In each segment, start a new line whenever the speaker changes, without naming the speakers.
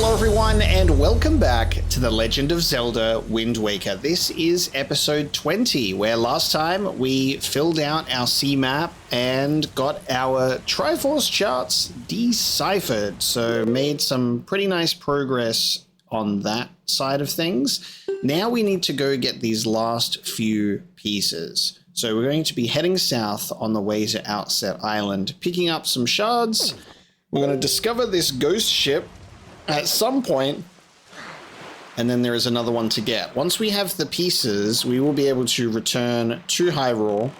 Hello everyone and welcome back to The Legend of Zelda Wind Waker. This is episode 20, where last time we filled out our sea map and got our Triforce charts deciphered. So made some pretty nice progress on that side of things. Now we need to go get these last few pieces. So we're going to be heading south on the way to Outset Island, picking up some shards. We're going to discover this ghost ship at some point, and then there is another one to get. Once we have the pieces, we will be able to return to Hyrule,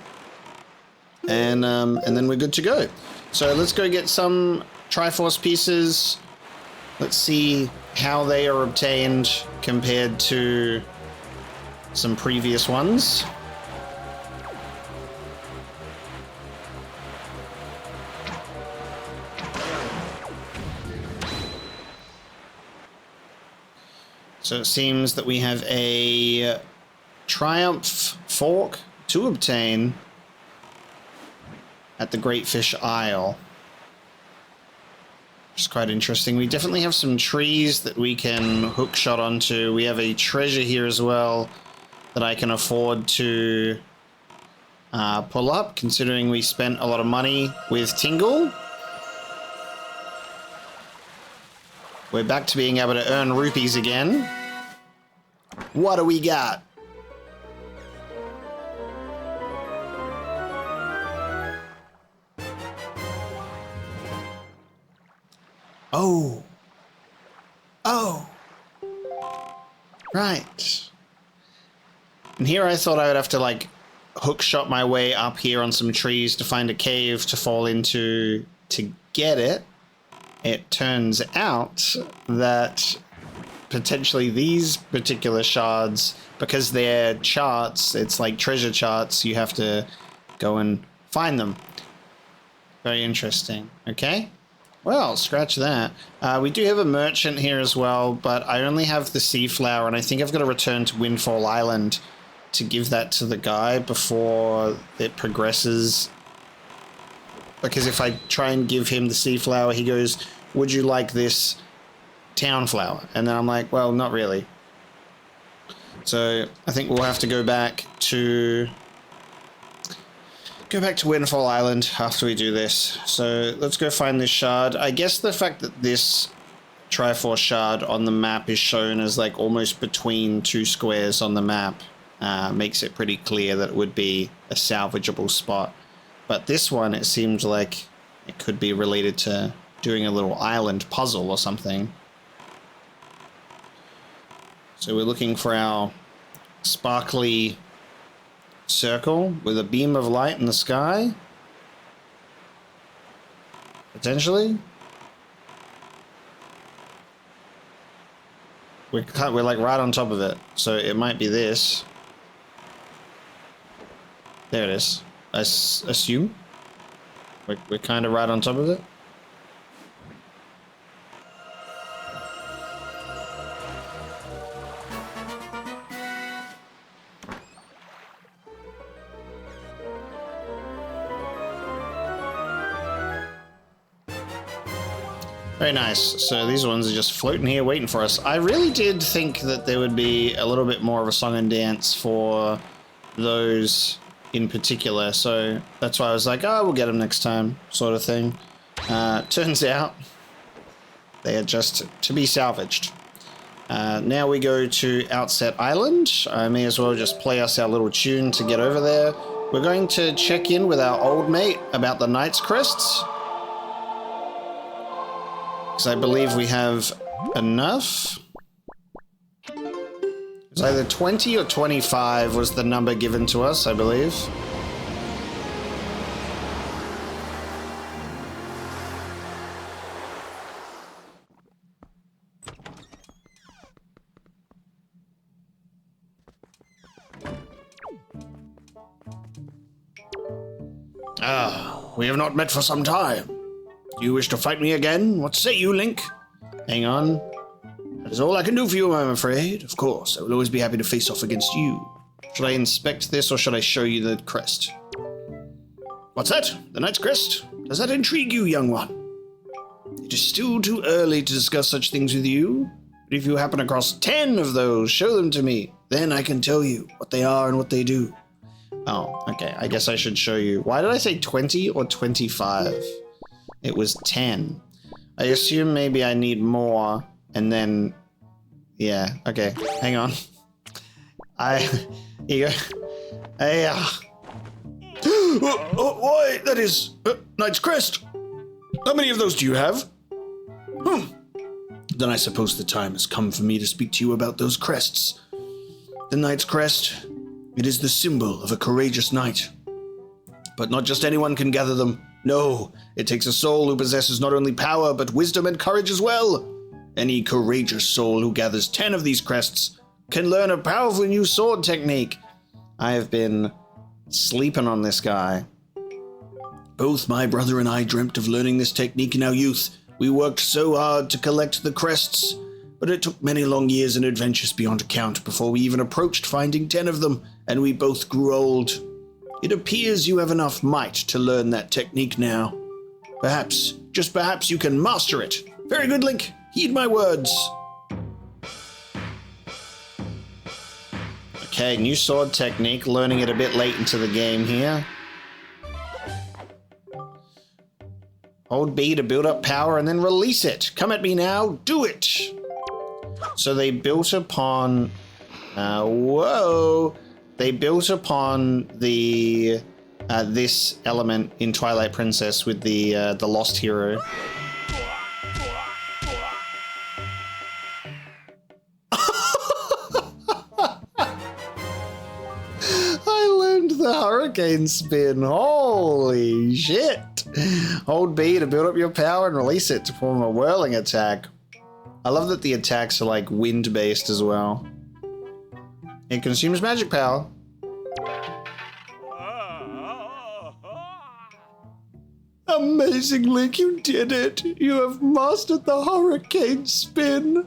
and then we're good to go. So let's go get some Triforce pieces. Let's see how they are obtained compared to some previous ones. So it seems that we have a Triumph Fork to obtain at the Great Fish Isle. Which is quite interesting. We definitely have some trees that we can hook shot onto. We have a treasure here as well that I can afford to pull up, considering we spent a lot of money with Tingle. We're back to being able to earn rupees again. What do we got? Oh. Right. And here I thought I would have to like hook shot my way up here on some trees to find a cave to fall into to get it. It turns out that potentially these particular shards, because they're charts, it's like treasure charts, you have to go and find them. Very interesting. Okay. Well, scratch that. We do have a merchant here as well, but I only have the sea flower, and I think I've got to return to Windfall Island to give that to the guy before it progresses. Because if I try and give him the sea flower, he goes, "Would you like this town flower?" And then I'm like, well, not really. So I think we'll have to go back to Windfall Island after we do this. So let's go find this shard. I guess the fact that this Triforce shard on the map is shown as like almost between two squares on the map makes it pretty clear that it would be a salvageable spot. But this one, it seems like it could be related to doing a little island puzzle or something. So we're looking for our sparkly circle with a beam of light in the sky. Potentially. We're like right on top of it. So it might be this. There it is. I assume. We're kind of right on top of it. Very nice. So these ones are just floating here waiting for us. I really did think that there would be a little bit more of a song and dance for those in particular. So that's why I was like, oh, we'll get them next time, sort of thing. Turns out they are just to be salvaged. Now we go to Outset Island. I may as well just play us our little tune to get over there. We're going to check in with our old mate about the Knight's Crests. I believe we have enough. It's either 20 or 25 was the number given to us, I believe. Ah, we have not met for some time. Do you wish to fight me again? What say you, Link? Hang on. That is all I can do for you, I'm afraid. Of course, I will always be happy to face off against you. Should I inspect this or should I show you the crest? What's that? The Knight's Crest? Does that intrigue you, young one? It is still too early to discuss such things with you. But if you happen across 10 of those, show them to me. Then I can tell you what they are and what they do. Oh, okay. I guess I should show you. Why did I say 20 or 25? It was 10. I assume maybe I need more, and then... Yeah, okay. Hang on. Here you go. Hey, why, that is... Knight's Crest. How many of those do you have? Then I suppose the time has come for me to speak to you about those crests. The Knight's Crest, it is the symbol of a courageous knight. But not just anyone can gather them. No, it takes a soul who possesses not only power, but wisdom and courage as well. Any courageous soul who gathers 10 of these crests can learn a powerful new sword technique. I have been sleeping on this guy. Both my brother and I dreamt of learning this technique in our youth. We worked so hard to collect the crests, but it took many long years and adventures beyond account before we even approached finding 10 of them, and we both grew old. It appears you have enough might to learn that technique now. Perhaps, just perhaps, you can master it. Very good, Link. Heed my words. Okay, new sword technique. Learning it a bit late into the game here. Hold B to build up power and then release it. Come at me now. Do it. So they built upon... whoa. They built upon the this element in Twilight Princess with the Lost Hero. I learned the Hurricane Spin. Holy shit. Hold B to build up your power and release it to form a whirling attack. I love that the attacks are like wind-based as well. It consumes magic power. Amazing, Link, you did it. You have mastered the Hurricane Spin.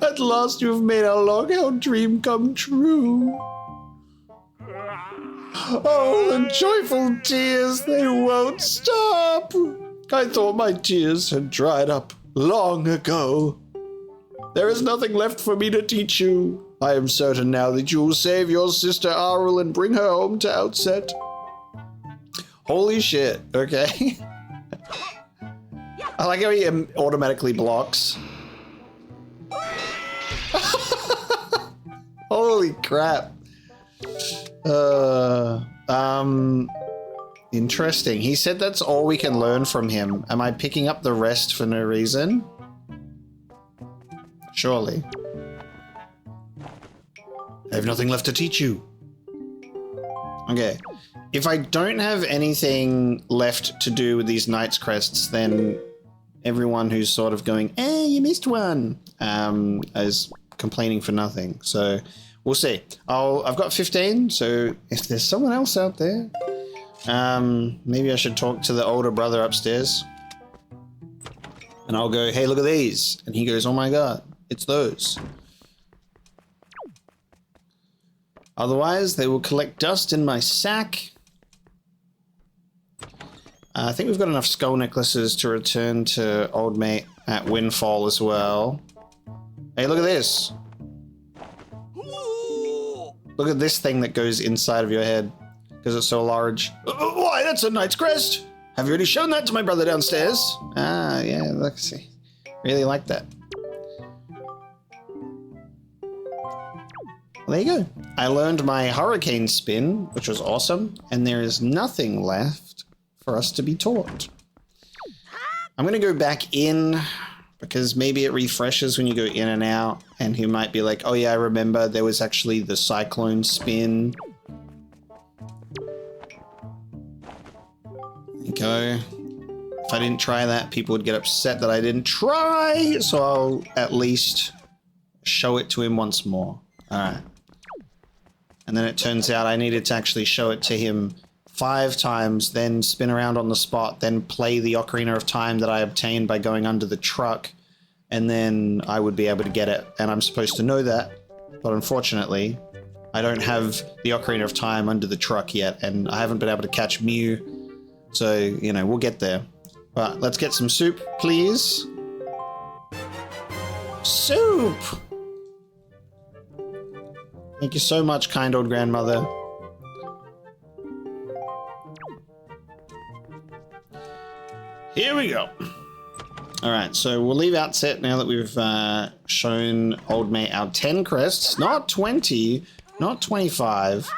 At last you have made our long-held dream come true. Oh, the joyful tears, they won't stop. I thought my tears had dried up long ago. There is nothing left for me to teach you. I am certain now that you will save your sister Arul and bring her home to Outset. Holy shit, okay. I like how he automatically blocks. Holy crap. Interesting. He said that's all we can learn from him. Am I picking up the rest for no reason? Surely. I have nothing left to teach you. Okay. If I don't have anything left to do with these Knight's Crests, then everyone who's sort of going, you missed one, is complaining for nothing. So we'll see. I've got 15, so if there's someone else out there, maybe I should talk to the older brother upstairs. And I'll go, hey, look at these. And he goes, oh my god, it's those. Otherwise, they will collect dust in my sack. I think we've got enough skull necklaces to return to old mate at Windfall as well. Hey, look at this. Look at this thing that goes inside of your head because it's so large. Why, that's a Knight's Crest. Have you already shown that to my brother downstairs? Ah, yeah, let's see. Really like that. Well, there you go. I learned my Hurricane Spin, which was awesome, and there is nothing left for us to be taught. I'm going to go back in because maybe it refreshes when you go in and out, and he might be like, oh yeah, I remember there was actually the Cyclone Spin. There you go. If I didn't try that, people would get upset that I didn't try, so I'll at least show it to him once more. Alright. And then it turns out I needed to actually show it to him 5 times, then spin around on the spot, then play the Ocarina of Time that I obtained by going under the truck, and then I would be able to get it. And I'm supposed to know that, but unfortunately, I don't have the Ocarina of Time under the truck yet, and I haven't been able to catch Mew, so, you know, we'll get there. But let's get some soup, please. Soup! Thank you so much, kind old grandmother. Here we go. Alright, so we'll leave Outset now that we've shown old mate our 10 crests. Not 20, not 25,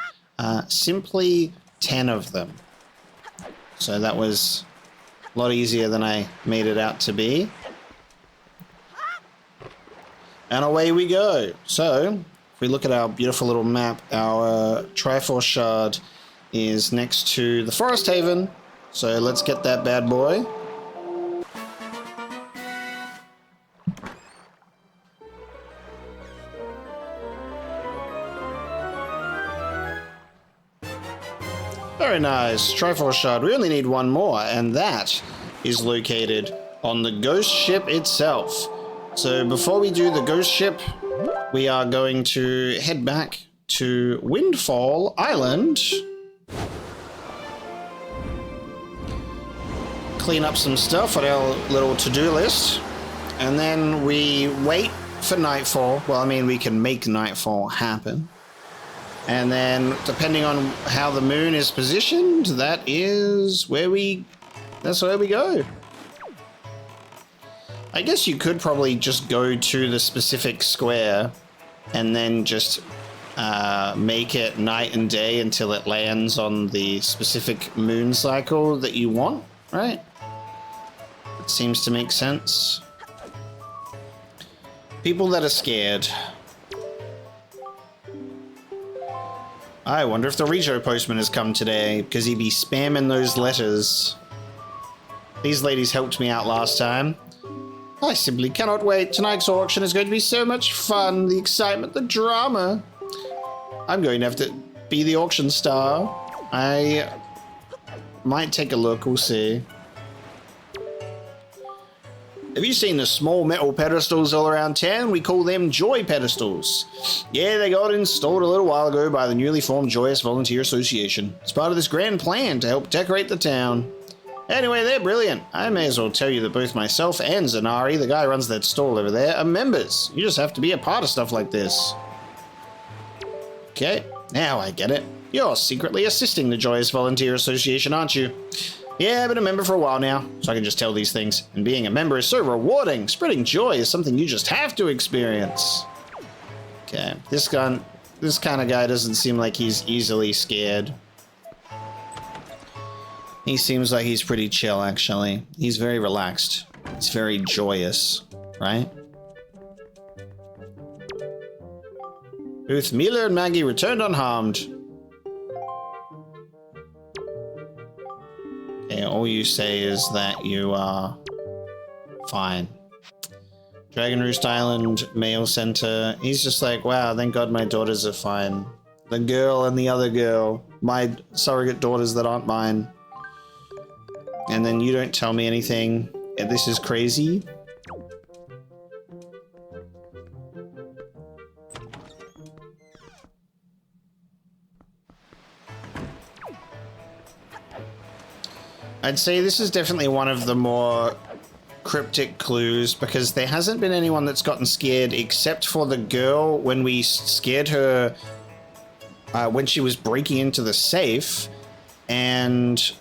simply 10 of them. So that was a lot easier than I made it out to be. And away we go. So, if we look at our beautiful little map, our Triforce Shard is next to the Forest Haven. So let's get that bad boy. Very nice. Triforce Shard. We only need one more, and that is located on the ghost ship itself. So before we do the ghost ship, we are going to head back to Windfall Island. Clean up some stuff on our little to-do list. And then we wait for nightfall. Well, I mean, we can make nightfall happen. And then, depending on how the moon is positioned, that's where we go. I guess you could probably just go to the specific square and then just make it night and day until it lands on the specific moon cycle that you want, right? It seems to make sense. People that are scared. I wonder if the Regio postman has come today, because he'd be spamming those letters. These ladies helped me out last time. I simply cannot wait. Tonight's auction is going to be so much fun. The excitement, the drama. I'm going to have to be the auction star. I might take a look, we'll see. Have you seen the small metal pedestals all around town? We call them Joy pedestals. Yeah, they got installed a little while ago by the newly formed Joyous Volunteer Association. It's part of this grand plan to help decorate the town. Anyway, they're brilliant. I may as well tell you that both myself and Zanari, the guy who runs that stall over there, are members. You just have to be a part of stuff like this. Okay, now I get it. You're secretly assisting the Joyous Volunteer Association, aren't you? Yeah, I've been a member for a while now, so I can just tell these things. And being a member is so rewarding. Spreading joy is something you just have to experience. Okay, this kind of guy doesn't seem like he's easily scared. He seems like he's pretty chill, actually. He's very relaxed. He's very joyous, right? Both Mila and Maggie returned unharmed. Okay, all you say is that you are fine. Dragon Roost Island Mail Center. He's just like, wow, thank God my daughters are fine. The girl and the other girl. My surrogate daughters that aren't mine. And then you don't tell me anything. This is crazy. I'd say this is definitely one of the more cryptic clues because there hasn't been anyone that's gotten scared except for the girl when we scared her when she was breaking into the safe, and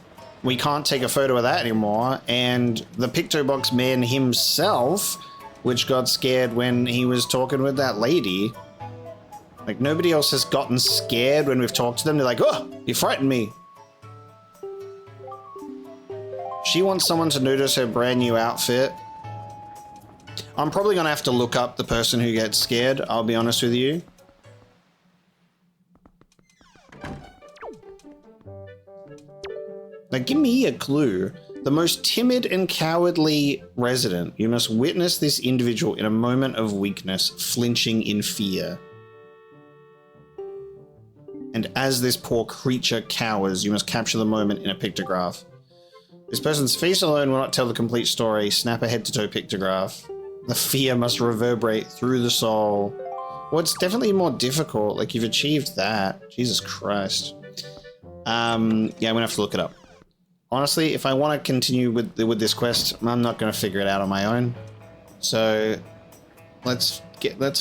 we can't take a photo of that anymore. And the Pictobox man himself, which got scared when he was talking with that lady. Like, nobody else has gotten scared when we've talked to them. They're like, oh, you frightened me. She wants someone to notice her brand new outfit. I'm probably going to have to look up the person who gets scared, I'll be honest with you. Like, give me a clue. The most timid and cowardly resident. You must witness this individual in a moment of weakness, flinching in fear. And as this poor creature cowers, you must capture the moment in a pictograph. This person's face alone will not tell the complete story. Snap a head-to-toe pictograph. The fear must reverberate through the soul. Well, it's definitely more difficult. Like, you've achieved that. Jesus Christ. Yeah, I'm gonna have to look it up. honestly, if I want to continue with this quest, I'm not going to figure it out on my own. So let's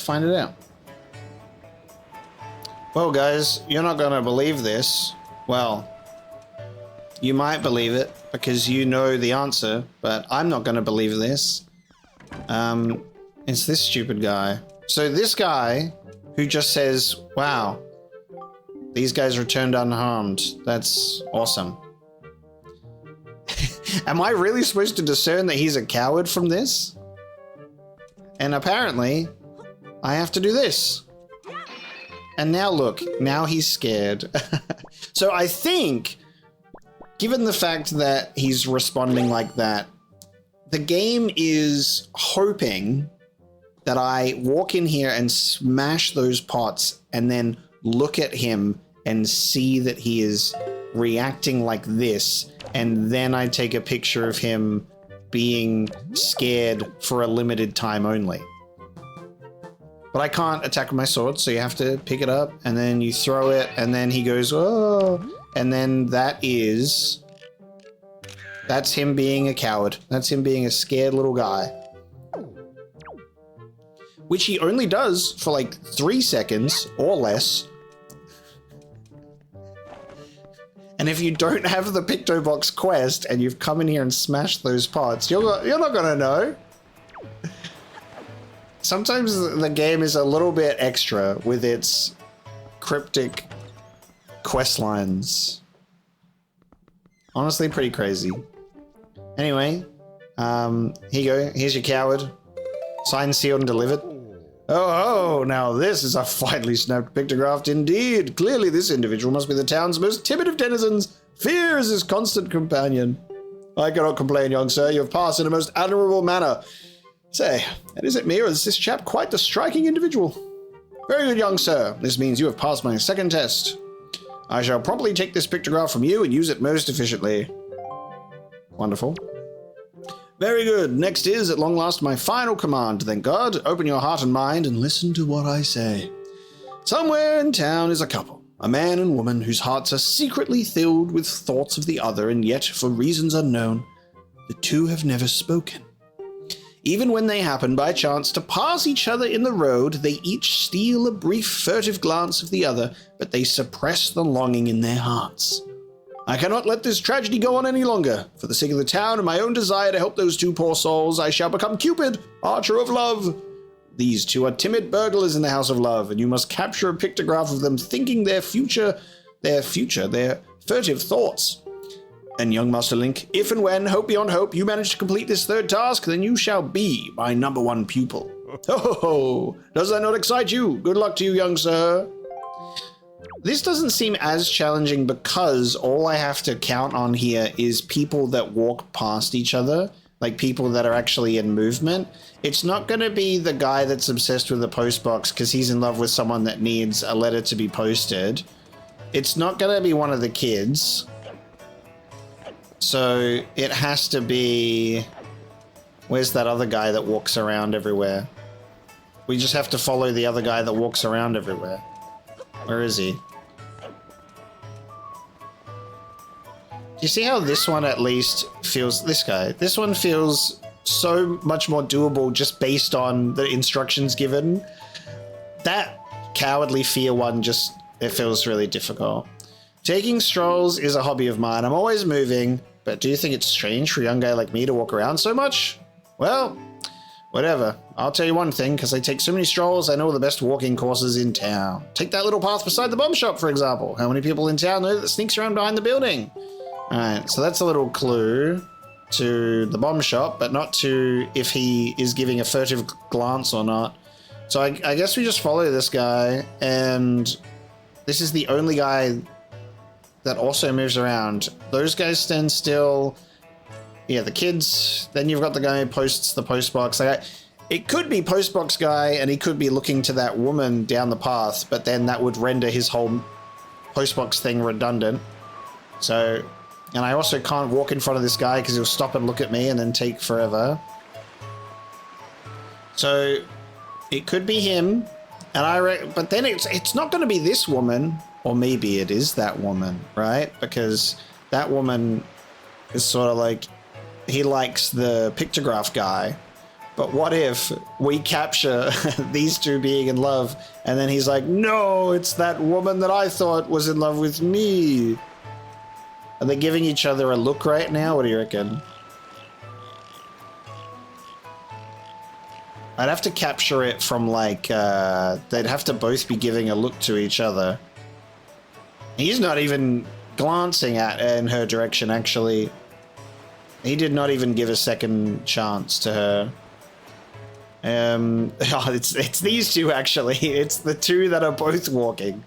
find it out. Well, guys, you're not going to believe this. Well, you might believe it because you know the answer, but I'm not going to believe this. It's this stupid guy. So this guy who just says, wow, these guys returned unharmed. That's awesome. Am I really supposed to discern that he's a coward from this? And apparently, I have to do this. And now look, now he's scared. So I think, given the fact that he's responding like that, the game is hoping that I walk in here and smash those pots and then look at him and see that he is reacting like this, and then I take a picture of him being scared for a limited time only. But I can't attack with my sword, so you have to pick it up and then you throw it and then he goes, oh, and then that's him being a coward. That's him being a scared little guy. Which he only does for like 3 seconds or less. And if you don't have the Picto Box quest and you've come in here and smashed those pots, you're not gonna know. Sometimes the game is a little bit extra with its cryptic quest lines. Honestly, pretty crazy. Anyway, here you go. Here's your coward. Signed, sealed, and delivered. Oh, now this is a finely snapped pictograph indeed. Clearly this individual must be the town's most timid of denizens. Fear is his constant companion. I cannot complain, young sir. You have passed in a most admirable manner. Say, and is it me, or is this chap quite the striking individual? Very good, young sir. This means you have passed my second test. I shall promptly take this pictograph from you and use it most efficiently. Wonderful. Very good. Next is, at long last, my final command. Thank God. Open your heart and mind and listen to what I say. Somewhere in town is a couple, a man and woman whose hearts are secretly filled with thoughts of the other, and yet, for reasons unknown, the two have never spoken. Even when they happen by chance to pass each other in the road, they each steal a brief furtive glance of the other, but they suppress the longing in their hearts. I cannot let this tragedy go on any longer. For the sake of the town and my own desire to help those two poor souls, I shall become Cupid, Archer of Love. These two are timid burglars in the House of Love, and you must capture a pictograph of them thinking their furtive thoughts. And young Master Link, if and when, hope beyond hope, you manage to complete this third task, then you shall be my #1 pupil. Oh, does that not excite you? Good luck to you, young sir. This doesn't seem as challenging because all I have to count on here is people that walk past each other, like people that are actually in movement. It's not going to be the guy that's obsessed with the post box because he's in love with someone that needs a letter to be posted. It's not going to be one of the kids. So it has to be... Where's that other guy that walks around everywhere? We just have to follow the other guy that walks around everywhere. Where is he? Do you see how this one at least feels... This guy. This one feels so much more doable just based on the instructions given. That cowardly fear one just... It feels really difficult. Taking strolls is a hobby of mine. I'm always moving, but do you think it's strange for a young guy like me to walk around so much? Well, whatever. I'll tell you one thing, because I take so many strolls, I know the best walking courses in town. Take that little path beside the bomb shop, for example. How many people in town know that it sneaks around behind the building? Alright, so that's a little clue to the bomb shop, but not to if he is giving a furtive glance or not. So I guess we just follow this guy, and this is the only guy that also moves around. Those guys stand still. Yeah, the kids. Then you've got the guy who posts the postbox. Like, it could be postbox guy, and he could be looking to that woman down the path, but then that would render his whole postbox thing redundant. So, and I also can't walk in front of this guy because he'll stop and look at me and then take forever. So it could be him, and but then it's not going to be this woman, or maybe it is that woman, right? Because that woman is sort of like, he likes the pictograph guy. But what if we capture these two being in love, and then he's like, no, it's that woman that I thought was in love with me. Are they giving each other a look right now? What do you reckon? I'd have to capture it from like, they'd have to both be giving a look to each other. He's not even glancing in her direction, actually. He did not even give a second chance to her. Oh, it's these two, actually. It's the two that are both walking.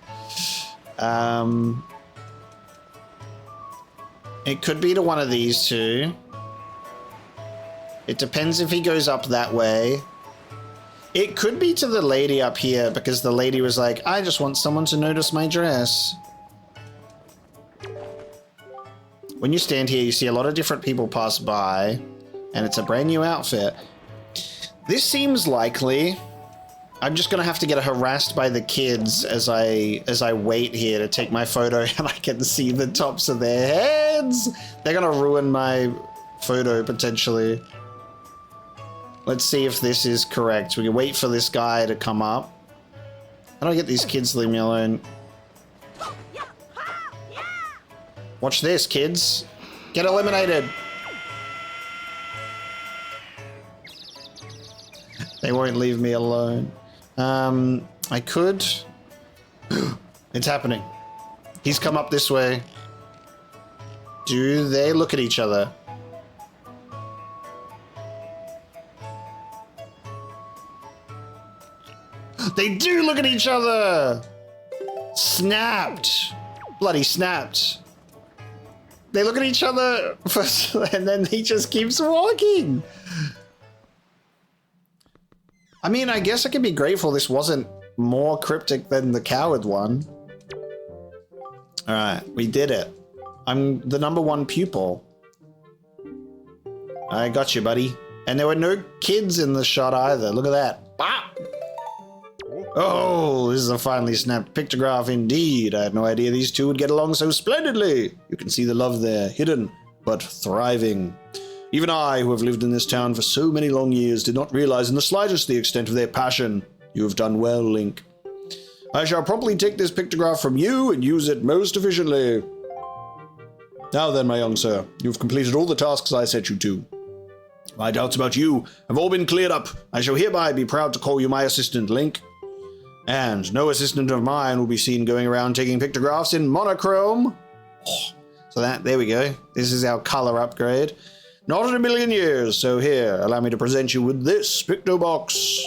It could be to one of these two. It depends if he goes up that way. It could be to the lady up here, because the lady was like, I just want someone to notice my dress. When you stand here, you see a lot of different people pass by, and it's a brand new outfit. This seems likely. I'm just gonna have to get harassed by the kids as I wait here to take my photo, and I can see the tops of their heads. They're gonna ruin my photo potentially. Let's see if this is correct. We can wait for this guy to come up. How do I get these kids to leave me alone? Watch this, kids. Get eliminated. They won't leave me alone. I could. It's happening. He's come up this way. Do they look at each other? They do look at each other! Snapped. Bloody snapped. They look at each other first, and then he just keeps walking. I mean, I guess I can be grateful this wasn't more cryptic than the coward one. All right, we did it. I'm the #1 pupil. I got you, buddy. And there were no kids in the shot either. Look at that. Bah! Oh, this is a finely snapped pictograph indeed. I had no idea these two would get along so splendidly. You can see the love there, hidden, but thriving. Even I, who have lived in this town for so many long years, did not realize in the slightest the extent of their passion. You have done well, Link. I shall promptly take this pictograph from you and use it most efficiently. Now then, my young sir, you've completed all the tasks I set you to. My doubts about you have all been cleared up. I shall hereby be proud to call you my assistant, Link. And no assistant of mine will be seen going around taking pictographs in monochrome. Oh, so there we go. This is our color upgrade. Not in a million years, so here, allow me to present you with this Pictobox.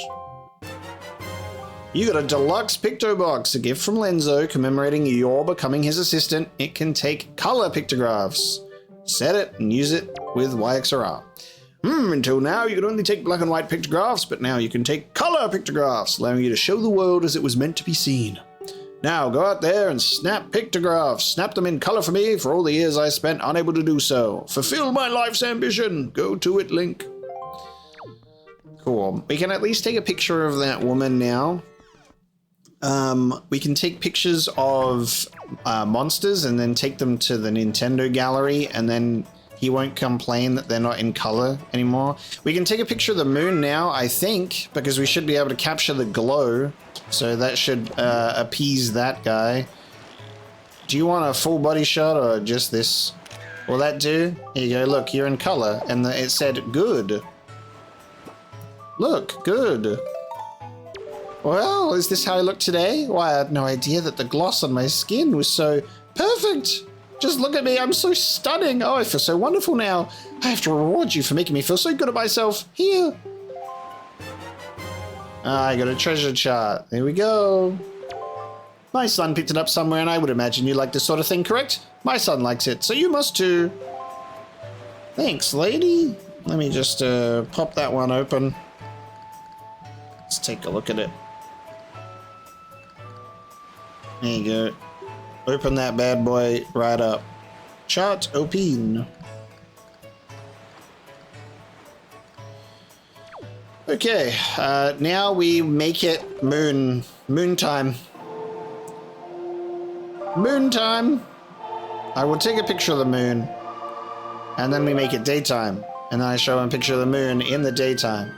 You got a deluxe Pictobox, a gift from Lenzo commemorating your becoming his assistant. It can take color pictographs. Set it and use it with YXRR. Until now you could only take black and white pictographs, but now you can take color pictographs, allowing you to show the world as it was meant to be seen. Now go out there and snap pictographs. Snap them in color for me for all the years I spent unable to do so. Fulfill my life's ambition. Go to it, Link. Cool. We can at least take a picture of that woman now. We can take pictures of monsters and then take them to the Nintendo gallery, and then he won't complain that they're not in color anymore. We can take a picture of the moon now, I think, because we should be able to capture the glow. So that should appease that guy. Do you want a full body shot or just this? Will that do? Here you go. Look, you're in color. And it said good. Look, good. Well, is this how I look today? Why, I had no idea that the gloss on my skin was so perfect. Just look at me, I'm so stunning. Oh, I feel so wonderful now. I have to reward you for making me feel so good at myself. Here. I got a treasure chart. There we go. My son picked it up somewhere, and I would imagine you like this sort of thing, correct? My son likes it, so you must too. Thanks, lady. Let me just pop that one open. Let's take a look at it. There you go. Open that bad boy right up. Chart open. Okay, now we make it moon time. Moon time. I will take a picture of the moon. And then we make it daytime. And then I show him a picture of the moon in the daytime.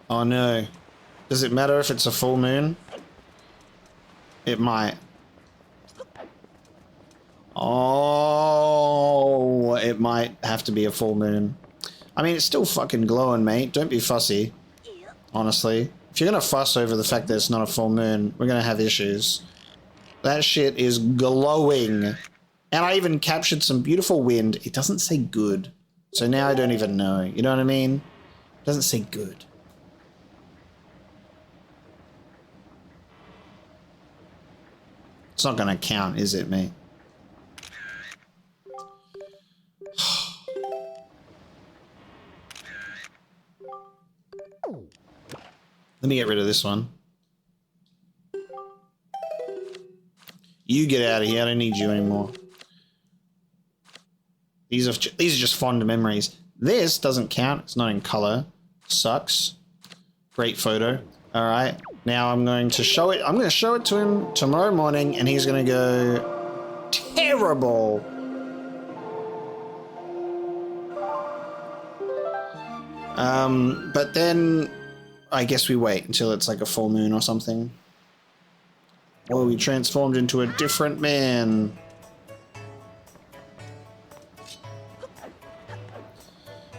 Oh no. Does it matter if it's a full moon? It might. Oh, it might have to be a full moon. I mean, it's still fucking glowing, mate. Don't be fussy. Honestly. If you're gonna fuss over the fact that it's not a full moon, we're gonna have issues. That shit is glowing. And I even captured some beautiful wind. It doesn't say good. So now I don't even know. You know what I mean? It doesn't say good. It's not gonna count, is it, mate? Let me get rid of this one. You get out of here. I don't need you anymore. These are just fond memories. This doesn't count. It's not in color. Sucks. Great photo. All right. Now I'm going to show it. I'm going to show it to him tomorrow morning, and he's going to go terrible. But then I guess we wait until it's like a full moon or something. Or we transformed into a different man.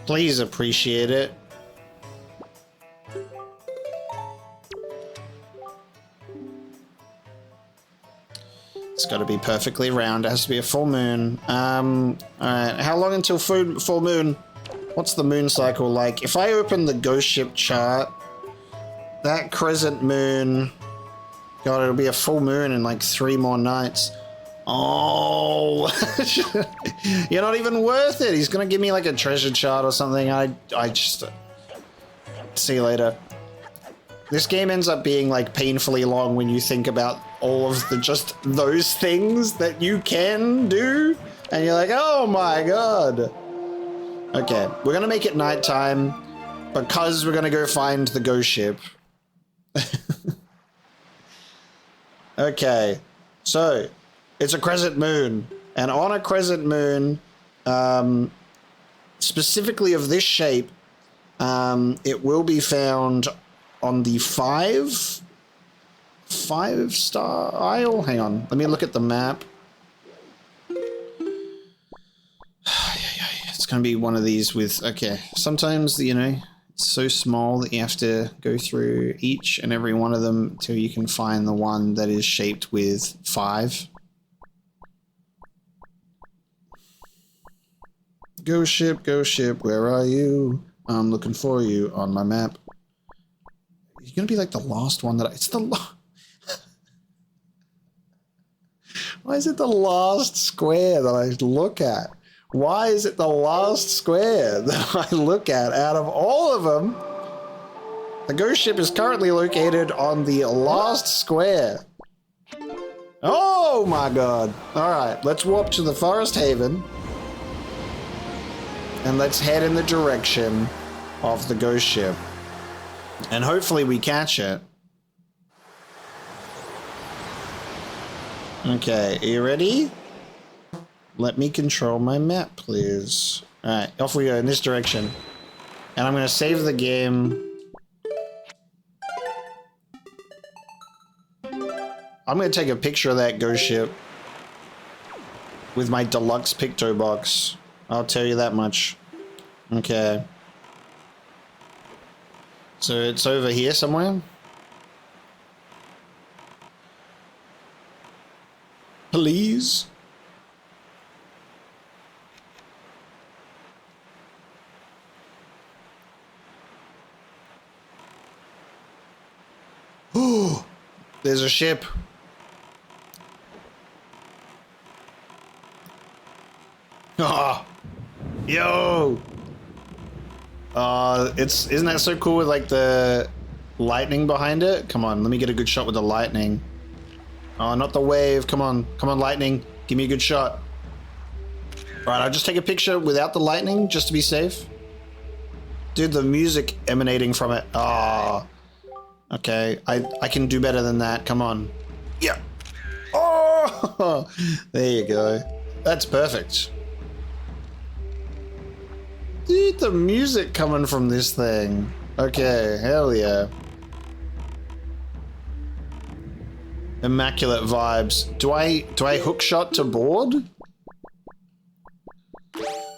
Please appreciate it. It's got to be perfectly round. It has to be a full moon. Alright, how long until full moon? What's the moon cycle like? If I open the ghost ship chart, that crescent moon, God, it'll be a full moon in like 3 more nights. Oh, you're not even worth it. He's gonna give me like a treasure chart or something. I just see you later. This game ends up being like painfully long when you think about all of the just those things that you can do, and you're like, oh my God. Okay, we're gonna make it nighttime because we're gonna go find the ghost ship. Okay, so it's a crescent moon, and on a crescent moon, specifically of this shape, it will be found on the 5-star isle. Hang on, let me look at the map. It's gonna be one of these with, okay, sometimes, you know, it's so small that you have to go through each and every one of them till you can find the one that is shaped with 5. Ghost ship, where are you? I'm looking for you on my map. You're gonna be like the last one that it's the Why is it the last square that I look at? Why is it the last square that I look at out of all of them? The ghost ship is currently located on the last square. Oh my God. All right, let's warp to the Forest Haven. And let's head in the direction of the ghost ship. And hopefully we catch it. Okay, are you ready? Let me control my map, please. Alright, off we go in this direction. And I'm going to save the game. I'm going to take a picture of that ghost ship with my deluxe picto box. I'll tell you that much. Okay. So it's over here somewhere? Please? Oh, there's a ship. Ah, yo. Isn't that so cool with like the lightning behind it? Come on, let me get a good shot with the lightning. Oh, not the wave. Come on, lightning. Give me a good shot. All right, I'll just take a picture without the lightning just to be safe. Dude, the music emanating from it. Ah. Okay, I can do better than that. Come on. Yeah. Oh, there you go. That's perfect. Dude, the music coming from this thing. Okay, hell yeah. Immaculate vibes. Do I hook shot to board?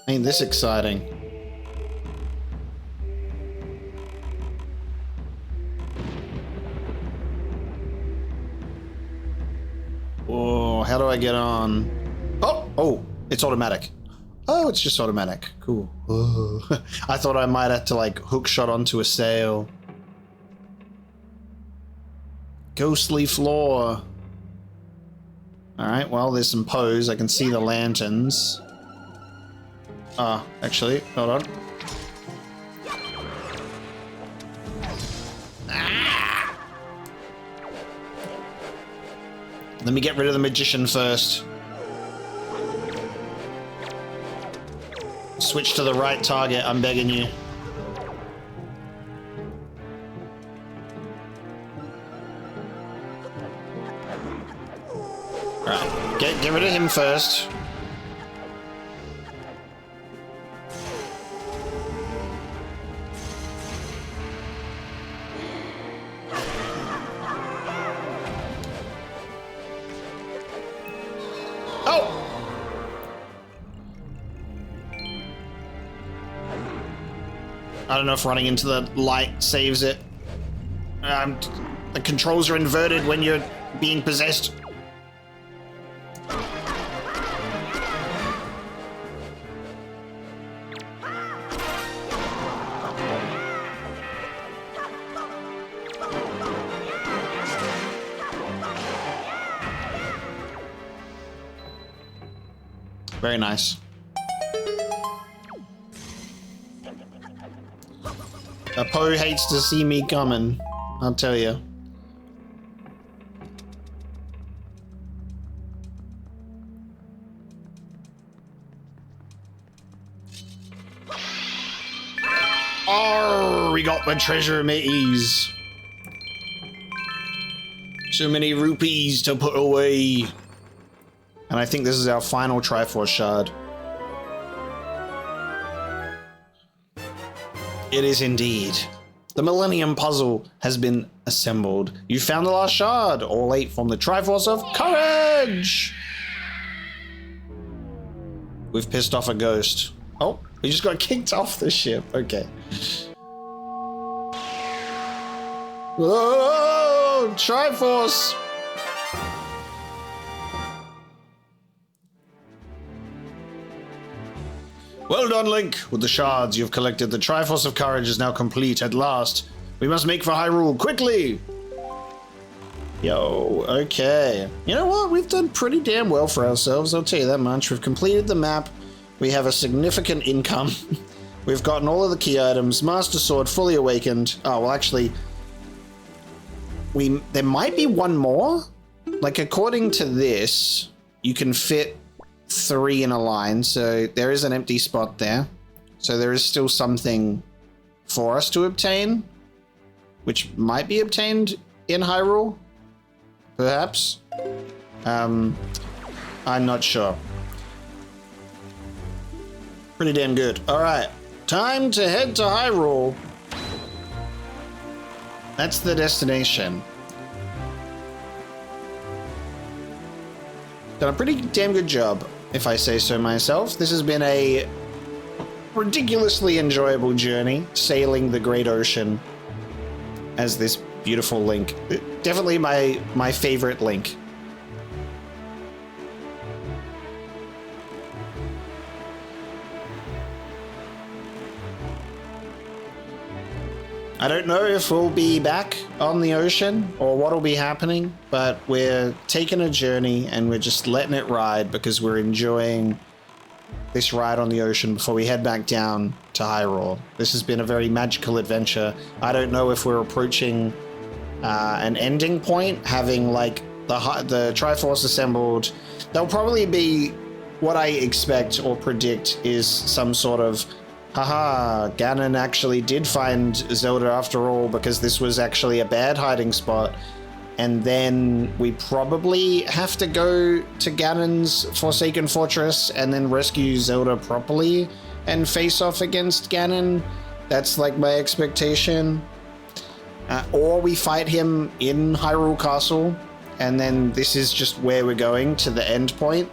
Ain't this exciting? Oh, how do I get on? Oh, it's automatic. Oh, it's just automatic. Cool. Oh. I thought I might have to like hook shot onto a sail. Ghostly floor. Alright, well, there's some pose. I can see the lanterns. Ah, actually, hold on. Ah! Let me get rid of the magician first. Switch to the right target, I'm begging you. Right, get rid of him first. Oh! I don't know if running into the light saves it. The controls are inverted when you're being possessed. Very nice. Poe hates to see me coming, I'll tell you. Oh, we got the treasure, mateys. So many rupees to put away. And I think this is our final Triforce shard. It is indeed. The Millennium Puzzle has been assembled. You found the last shard. All 8 from the Triforce of Courage. We've pissed off a ghost. Oh, we just got kicked off the ship. Okay. Whoa, Triforce. Well done, Link. With the shards you've collected, the Triforce of Courage is now complete at last. We must make for Hyrule, quickly! Yo, okay. You know what? We've done pretty damn well for ourselves, I'll tell you that much. We've completed the map. We have a significant income. We've gotten all of the key items. Master Sword fully awakened. Oh, well, actually, there might be one more. Like, according to this, you can fit 3 in a line, so there is an empty spot there. So there is still something for us to obtain, which might be obtained in Hyrule, perhaps. I'm not sure. Pretty damn good. All right, time to head to Hyrule. That's the destination. Done a pretty damn good job, if I say so myself. This has been a ridiculously enjoyable journey, sailing the great ocean as this beautiful Link. Definitely my favorite Link. I don't know if we'll be back on the ocean or what'll be happening, but we're taking a journey and we're just letting it ride because we're enjoying this ride on the ocean before we head back down to Hyrule. This has been a very magical adventure. I don't know if we're approaching an ending point, having like the Triforce assembled. There'll probably be what I expect or predict is some sort of haha, Ganon actually did find Zelda after all, because this was actually a bad hiding spot. And then we probably have to go to Ganon's Forsaken Fortress and then rescue Zelda properly and face off against Ganon. That's like my expectation. Or we fight him in Hyrule Castle, and then this is just where we're going to the end point.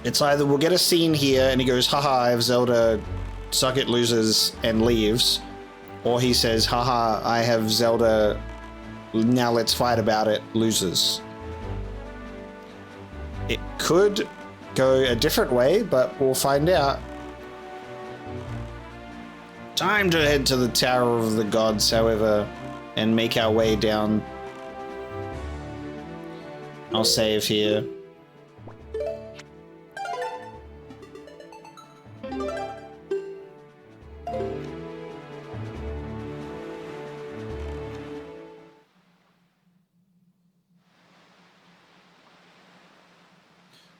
It's either we'll get a scene here and he goes, haha, I have Zelda, suck it losers, and leaves. Or he says, haha, I have Zelda, now let's fight about it, losers. It could go a different way, but we'll find out. Time to head to the Tower of the Gods, however, and make our way down. I'll save here.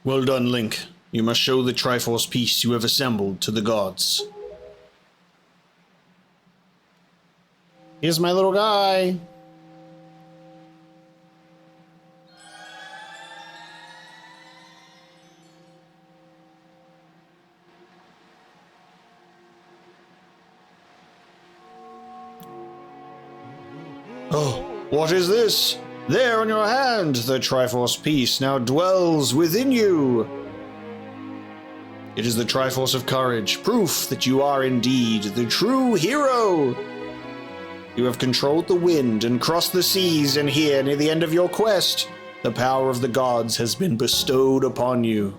Well done, Link. You must show the Triforce piece you have assembled to the gods. Here's my little guy. Oh, what is this? There on your hand, the Triforce piece now dwells within you. It is the Triforce of Courage, proof that you are indeed the true hero. You have controlled the wind and crossed the seas, and here, near the end of your quest, the power of the gods has been bestowed upon you.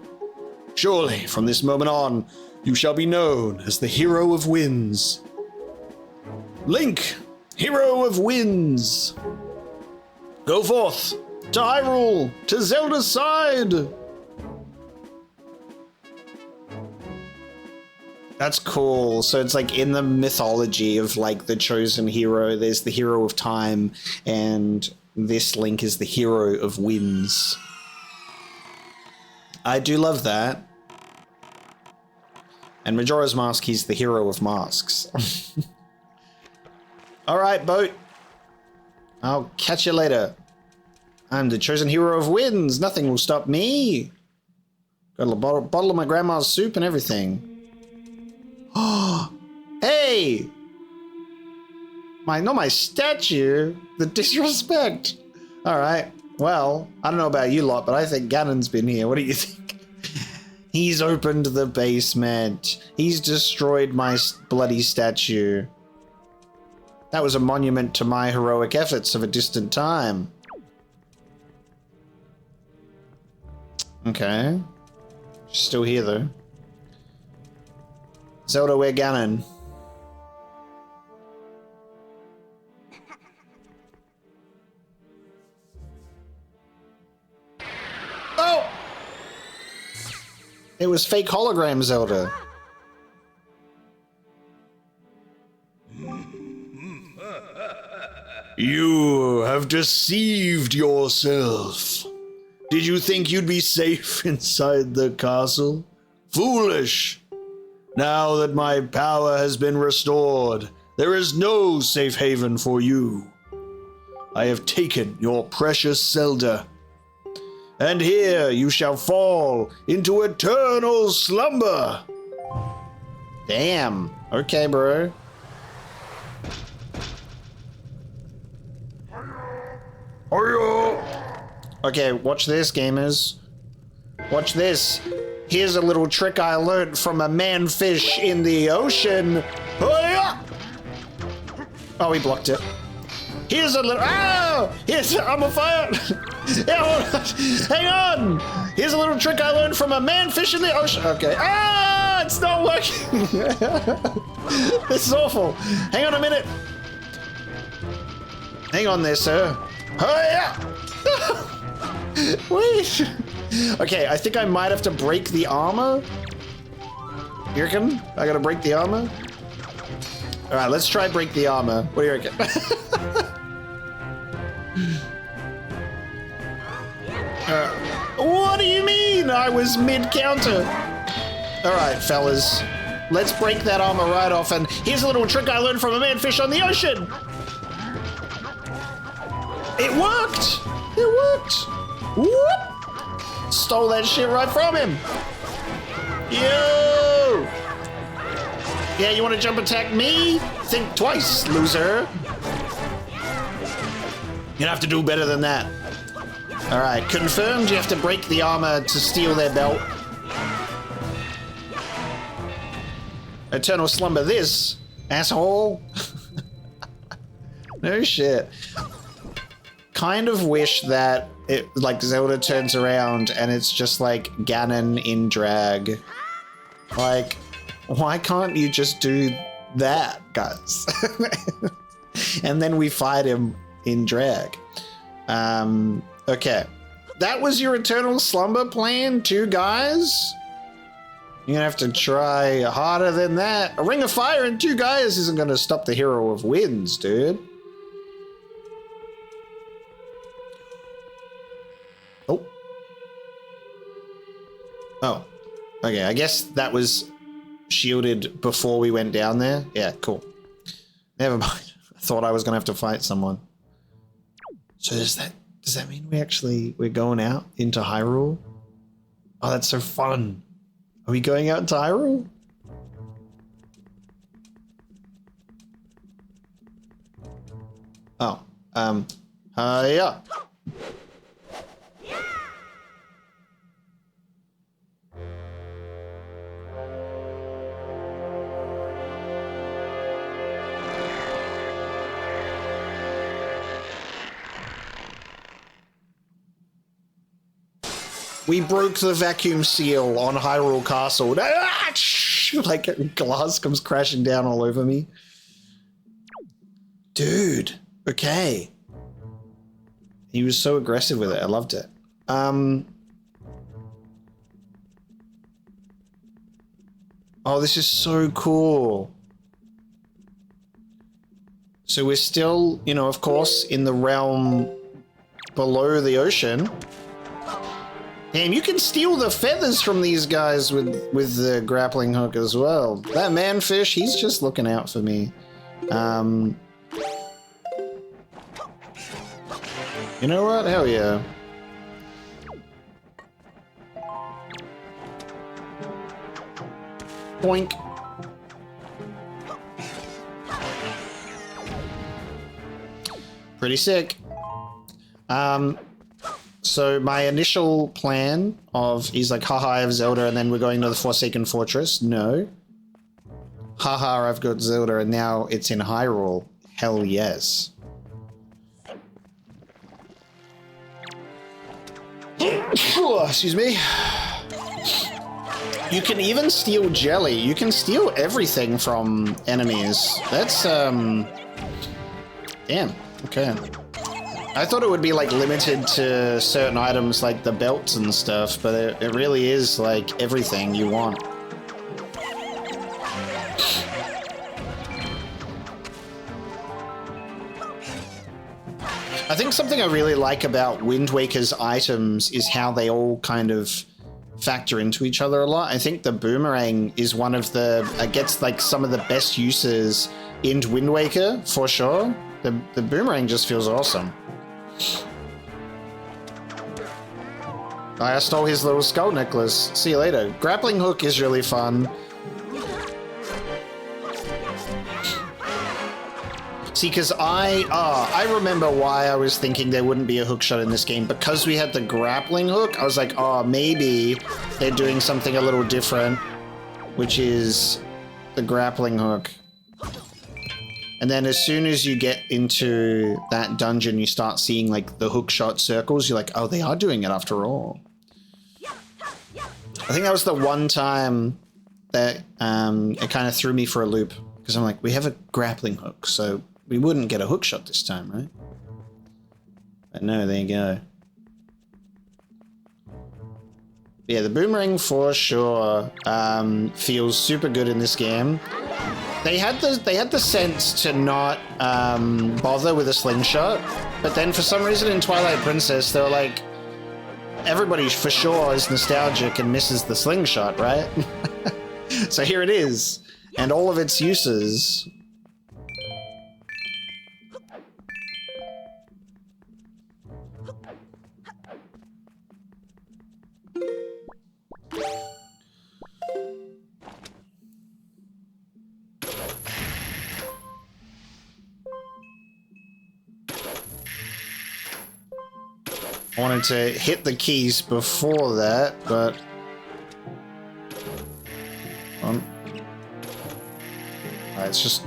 Surely, from this moment on, you shall be known as the Hero of Winds. Link, Hero of Winds. Go forth, to Hyrule, to Zelda's side! That's cool. So it's like in the mythology of like the chosen hero, there's the hero of time, and this Link is the hero of winds. I do love that. And Majora's Mask, he's the hero of masks. Alright, boat. I'll catch you later. I'm the chosen hero of winds. Nothing will stop me. Got a bottle of my grandma's soup and everything. Oh, hey! Not my statue. The disrespect. Alright, well, I don't know about you lot, but I think Ganon's been here. What do you think? He's opened the basement. He's destroyed my bloody statue. That was a monument to my heroic efforts of a distant time. Okay. She's still here, though. Zelda, where Ganon? Oh! It was fake hologram Zelda. You have deceived yourself. Did you think you'd be safe inside the castle? Foolish! Now that my power has been restored, there is no safe haven for you. I have taken your precious Zelda, and here you shall fall into eternal slumber. Damn. Okay, bro. Okay, watch this, gamers. Watch this. Here's a little trick I learned from a man-fish in the ocean. Oh, he blocked it. Here's a little... Ah! Here's... I'm on fire! Hang on! Here's a little trick I learned from a man-fish in the ocean. Okay. Ah! It's not working! This is awful. Hang on a minute. Hang on there, sir. Wait. Okay, I think I might have to break the armor. You reckon? I gotta break the armor? Alright, let's try break the armor. What do you reckon? What do you mean? I was mid-counter. Alright, fellas. Let's break that armor right off, and here's a little trick I learned from a man-fish on the ocean. It worked! It worked! Whoop! Stole that shit right from him. Yo! Yeah, you want to jump attack me? Think twice, loser. You'd have to do better than that. All right, confirmed you have to break the armor to steal their belt. Eternal slumber this, asshole. No shit. Kind of wish that it, like, Zelda turns around and it's just like Ganon in drag. Like, why can't you just do that, guys? And then we fight him in drag. Okay. That was your Eternal Slumber plan, too, guys? You're gonna have to try harder than that. A Ring of Fire and 2 guys isn't gonna stop the Hero of Winds, dude. Oh. Oh. Okay, I guess that was shielded before we went down there. Yeah, cool. Never mind. I thought I was gonna have to fight someone. So does that mean we're going out into Hyrule? Oh, that's so fun. Are we going out into Hyrule? Oh, yeah. We broke the vacuum seal on Hyrule Castle. Like glass comes crashing down all over me. Dude, okay. He was so aggressive with it. I loved it. Oh, this is so cool. So we're still, you know, of course, in the realm below the ocean. Damn, you can steal the feathers from these guys with the grappling hook as well. That manfish, he's just looking out for me. You know what? Hell yeah. Boink. Pretty sick. So my initial plan of, he's like, haha, I have Zelda, and then we're going to the Forsaken Fortress. No. Haha, I've got Zelda, and now it's in Hyrule. Hell yes. Excuse me. You can even steal jelly. You can steal everything from enemies. That's, damn. Okay. I thought it would be like limited to certain items like the belts and stuff, but it really is like everything you want. I think something I really like about Wind Waker's items is how they all kind of factor into each other a lot. I think the boomerang is one of the, gets like some of the best uses in Wind Waker for sure. The boomerang just feels awesome. I stole his little skull necklace. See you later. Grappling hook is really fun. See, because I remember why I was thinking there wouldn't be a hook shot in this game. Because we had the grappling hook, I was like, oh, maybe they're doing something a little different, which is the grappling hook. And then as soon as you get into that dungeon, you start seeing like the hook shot circles. You're like, oh, they are doing it after all. I think that was the one time that it kind of threw me for a loop. Because I'm like, we have a grappling hook, so we wouldn't get a hook shot this time, right? But no, there you go. Yeah, the boomerang for sure feels super good in this game. They had the sense to not bother with a slingshot, but then for some reason in Twilight Princess they were like, everybody for sure is nostalgic and misses the slingshot, right? So here it is, and all of its uses. I wanted to hit the keys before that, but... it's just...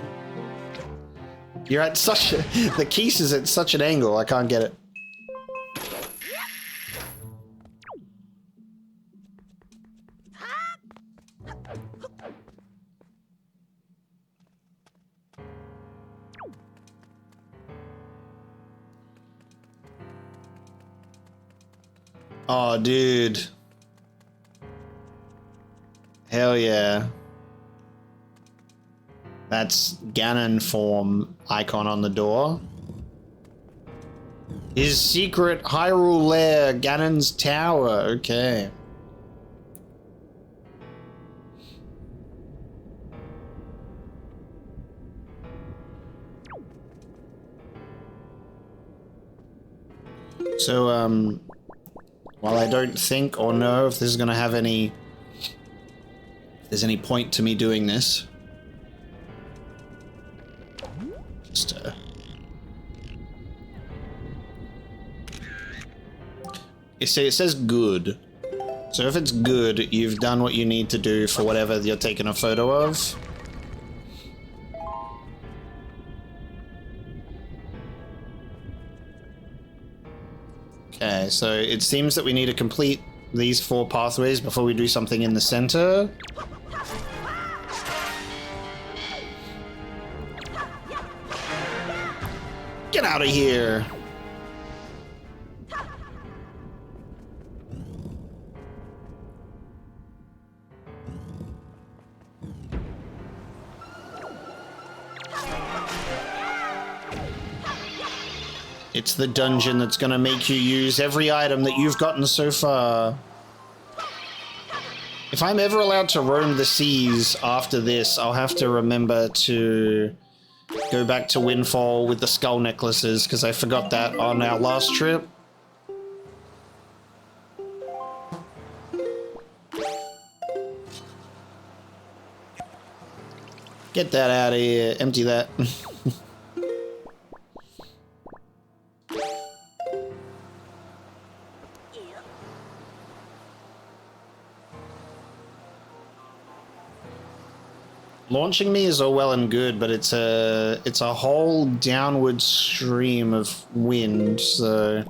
You're at such a... The keys is at such an angle, I can't get it. Oh, dude. Hell yeah. That's Ganon form icon on the door. His secret Hyrule lair, Ganon's tower. Okay. So, while I don't think or know if this is going to have any... If there's any point to me doing this. Just, You see, it says good. So if it's good, you've done what you need to do for whatever you're taking a photo of. Okay, so it seems that we need to complete these 4 pathways before we do something in the center. Get out of here! It's the dungeon that's gonna make you use every item that you've gotten so far. If I'm ever allowed to roam the seas after this, I'll have to remember to go back to Windfall with the skull necklaces, because I forgot that on our last trip. Get that out of here. Empty that. Launching me is all well and good, but it's a whole downward stream of wind, so...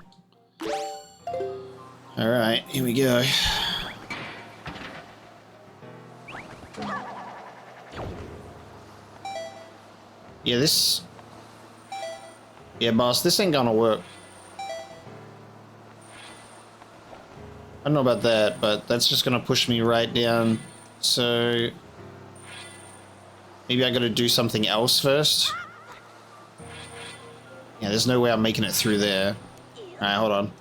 Alright, here we go. Yeah, this... Yeah, boss, this ain't gonna work. I don't know about that, but that's just gonna push me right down, so... Maybe I gotta do something else first. Yeah, there's no way I'm making it through there. Alright, hold on.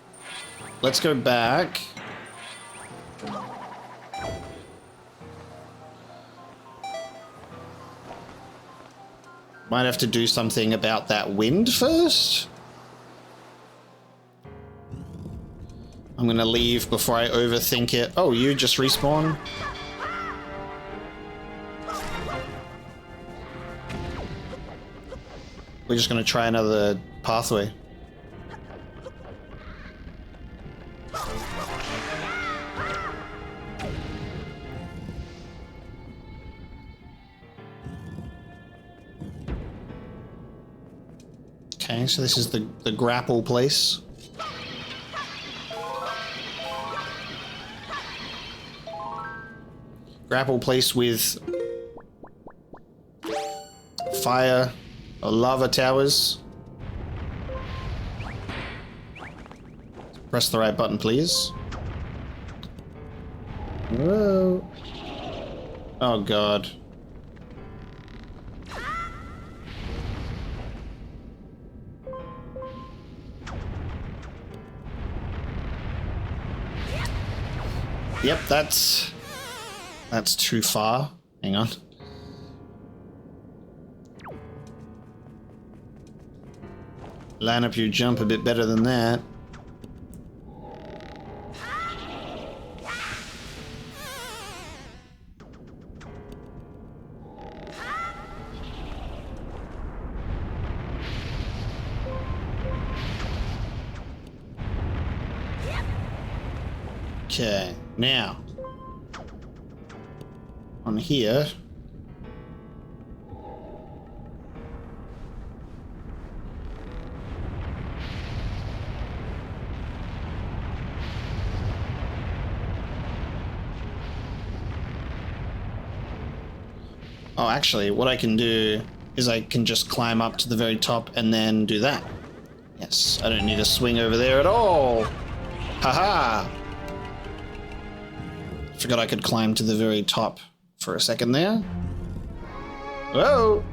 Let's go back. Might have to do something about that wind first. I'm gonna leave before I overthink it. Oh, you just respawn? We're just gonna try another pathway. Okay, so this is the grapple place. Grapple place with fire. Lava towers. Press the right button, please. Whoa. Oh, God. Yep, that's too far. Hang on. Line up your jump a bit better than that. Okay, now on here. Oh, actually, what I can do is I can just climb up to the very top and then do that. Yes, I don't need to swing over there at all. Haha! Forgot I could climb to the very top for a second there. Whoa!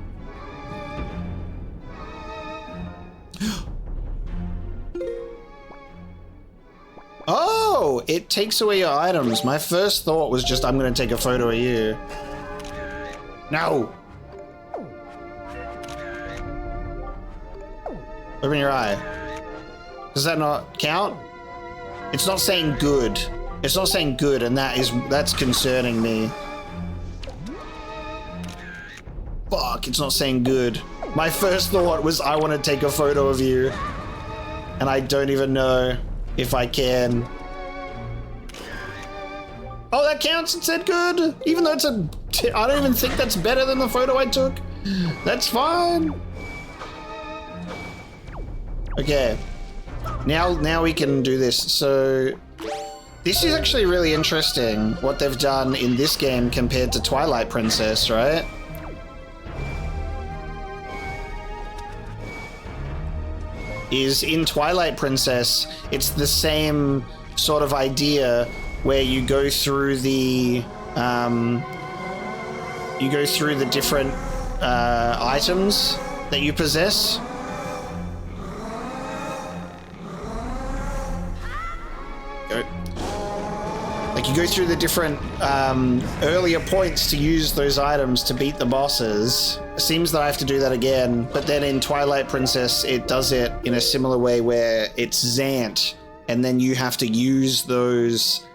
Oh! It takes away your items. My first thought was just, I'm gonna take a photo of you. No! Open your eye. Does that not count? It's not saying good. It's not saying good, and that's concerning me. Fuck, it's not saying good. My first thought was I want to take a photo of you, and I don't even know if I can. Oh, that counts. It said good, even though it's I don't even think that's better than the photo I took. That's fine. Okay, now we can do this. So this is actually really interesting what they've done in this game compared to Twilight Princess, right? Is in Twilight Princess, it's the same sort of idea where you go through the different items that you possess. Like you go through the different earlier points to use those items to beat the bosses. It seems that I have to do that again, but then in Twilight Princess it does it in a similar way where it's Zant, and then you have to use those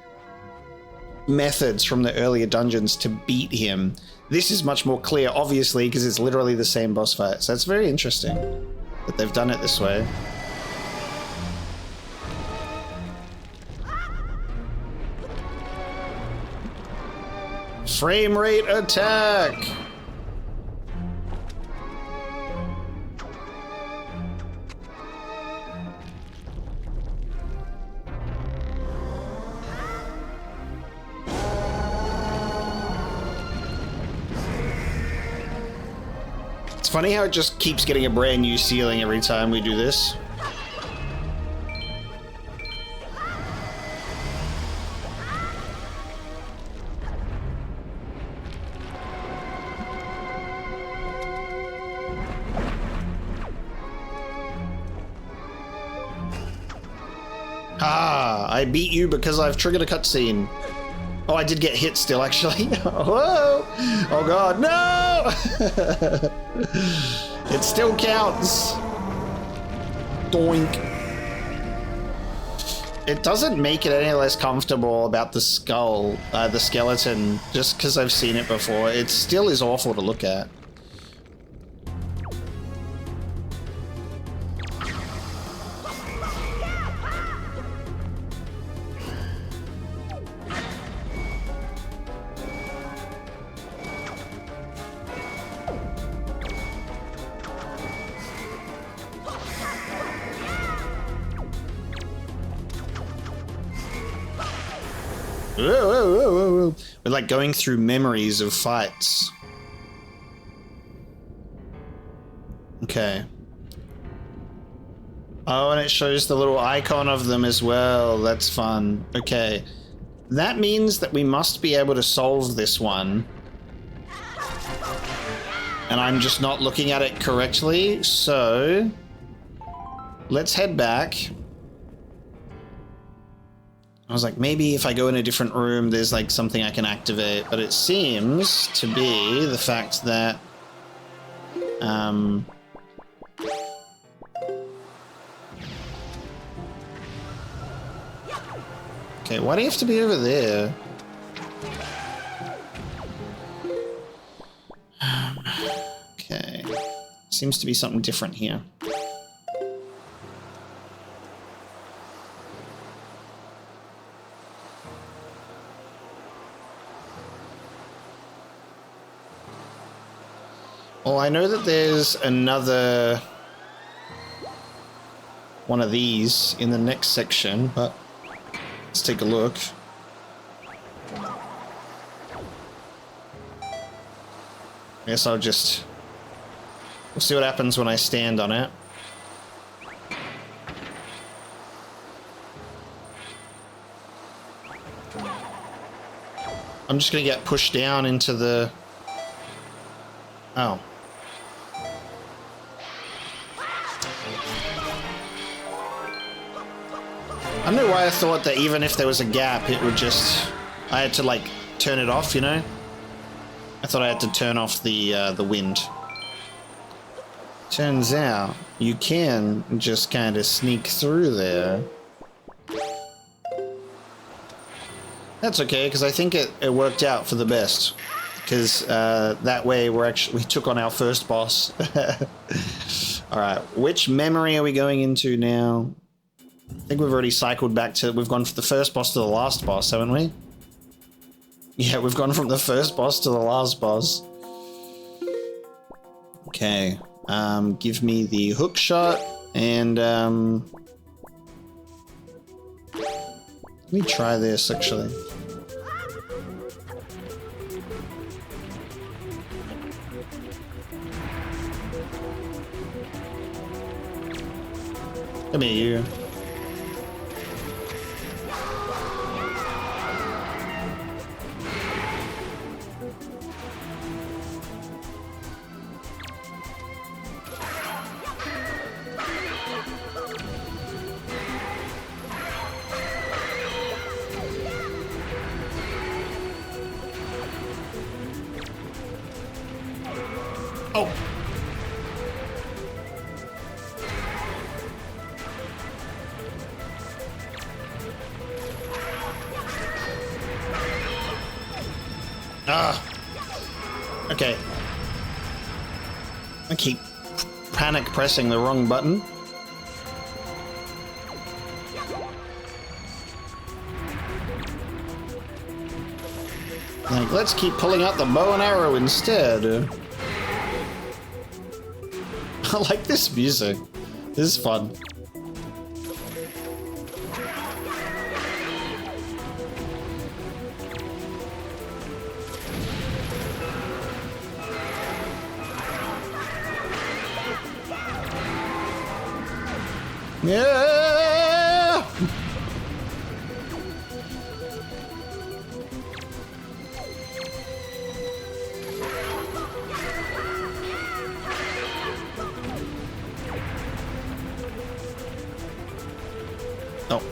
methods from the earlier dungeons to beat him. This is much more clear, obviously, because it's literally the same boss fight. So it's very interesting that they've done it this way. Frame rate attack! It's funny how it just keeps getting a brand new ceiling every time we do this. I beat you because I've triggered a cutscene. Oh, I did get hit still, actually. Whoa! Oh god, no! It still counts. Doink. It doesn't make it any less comfortable about the skull, the skeleton, just because I've seen it before. It still is awful to look at. Whoa. We're like going through memories of fights. Okay. Oh, and it shows the little icon of them as well. That's fun. Okay. That means that we must be able to solve this one. And I'm just not looking at it correctly, so let's head back. I was like, maybe if I go in a different room, there's like something I can activate, but it seems to be the fact that, okay, why do you have to be over there? Okay, seems to be something different here. Well, I know that there's another one of these in the next section, but let's take a look. I guess we'll see what happens when I stand on it. I'm just gonna get pushed down into the... Oh. I don't know why I thought that even if there was a gap, it would just... I had to, like, turn it off, you know? I thought I had to turn off the wind. Turns out, you can just kind of sneak through there. That's okay, because I think it worked out for the best. Because that way we took on our first boss. Alright, which memory are we going into now? I think we've already cycled back to... We've gone from the first boss to the last boss, haven't we? Yeah, we've gone from the first boss to the last boss. Okay. Give me the hook shot, and let me try this, actually. Come here, you. Oh. Ah. Okay. I keep panic pressing the wrong button. Like, let's keep pulling out the bow and arrow instead. I like this music. This is fun. Yeah! Oh.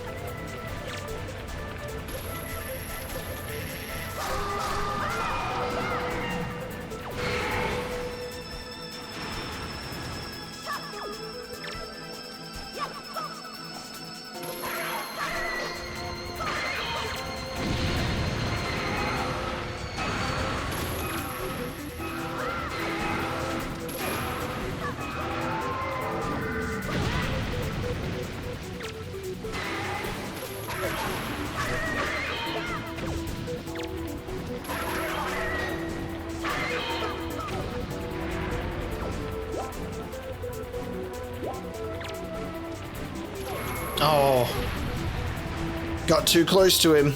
Oh. Got too close to him.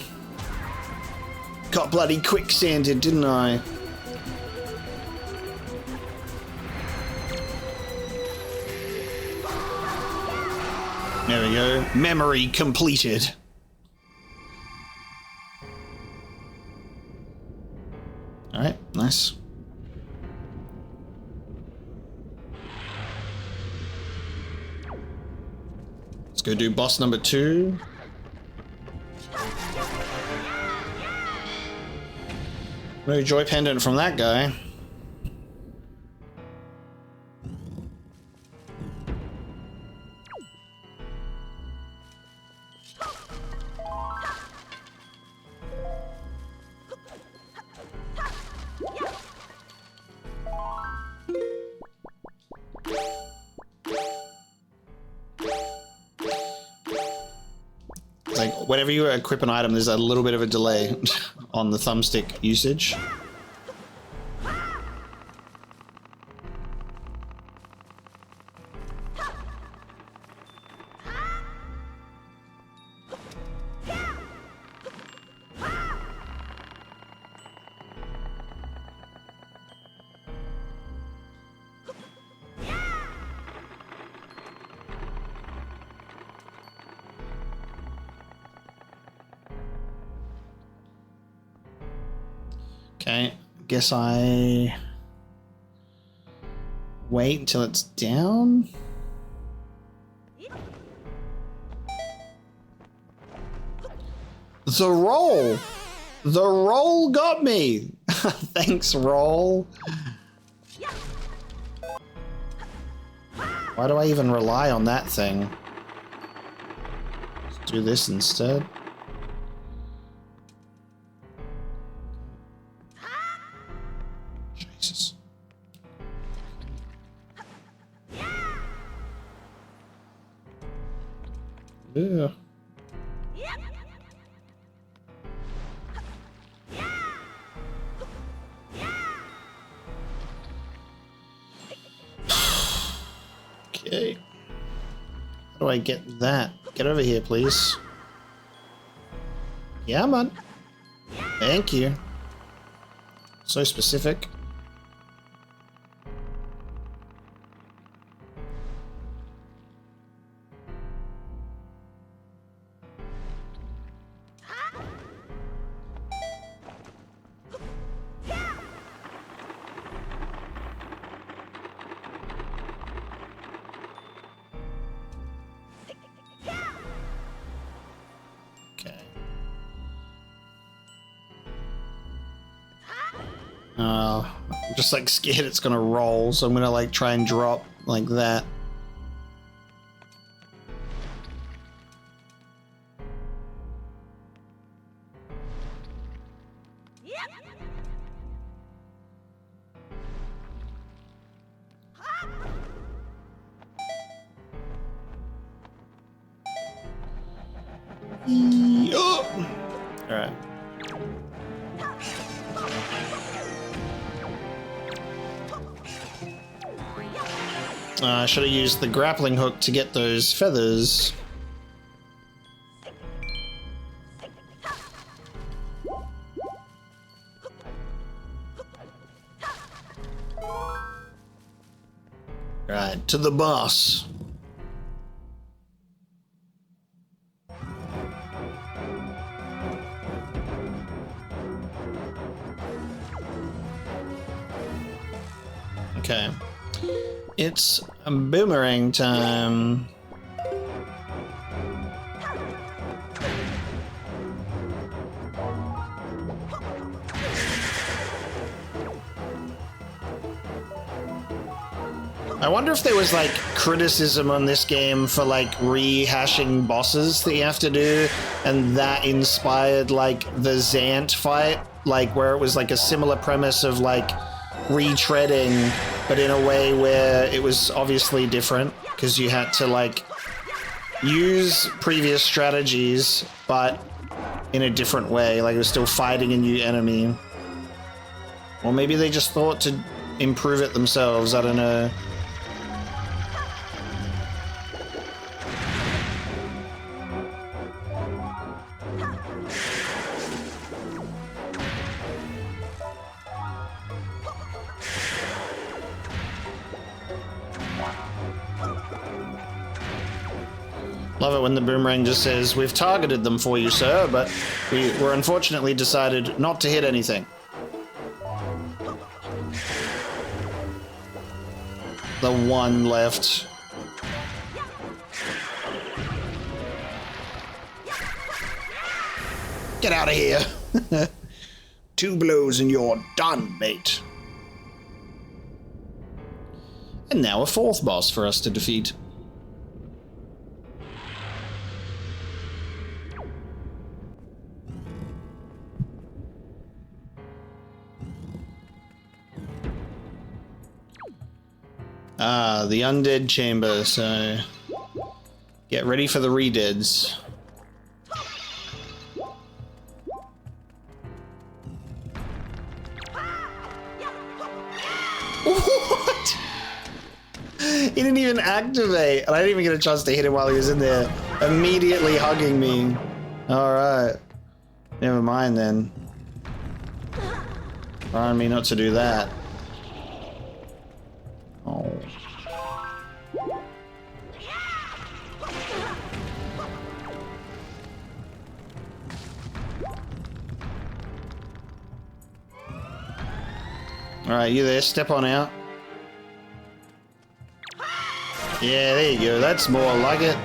Got bloody quicksanded, didn't I? There we go. Memory completed. Alright, nice. Let's go do boss number 2. No joy pendant from that guy. Like, whenever you equip an item, there's a little bit of a delay on the thumbstick usage. Okay, guess I wait until it's down. The roll! The roll got me! Thanks, roll. Why do I even rely on that thing? Let's do this instead. Jesus. Yeah. Okay. How do I get that? Get over here, please. Yeah, man. Thank you. So specific. I'm just like scared it's gonna roll, so I'm gonna like try and drop like that. Oh! All right. I should have used the grappling hook to get those feathers. Right, to the boss. Okay. It's a boomerang time. I wonder if there was like criticism on this game for like rehashing bosses that you have to do, and that inspired like the Zant fight, like where it was like a similar premise of like retreading, but in a way where it was obviously different because you had to like use previous strategies, but in a different way. Like it was still fighting a new enemy. Or maybe they just thought to improve it themselves. I don't know. Love it when the boomerang just says, "We've targeted them for you, sir, but we were unfortunately decided not to hit anything." The one left. Get out of here. 2 blows and you're done, mate. And now a 4th boss for us to defeat. Ah, the undead chamber, so get ready for the redeads. What? He didn't even activate, and I didn't even get a chance to hit him while he was in there, immediately hugging me. Alright. Never mind then. Remind me not to do that. Oh. Alright, you there. Step on out. Yeah, there you go. That's more like it.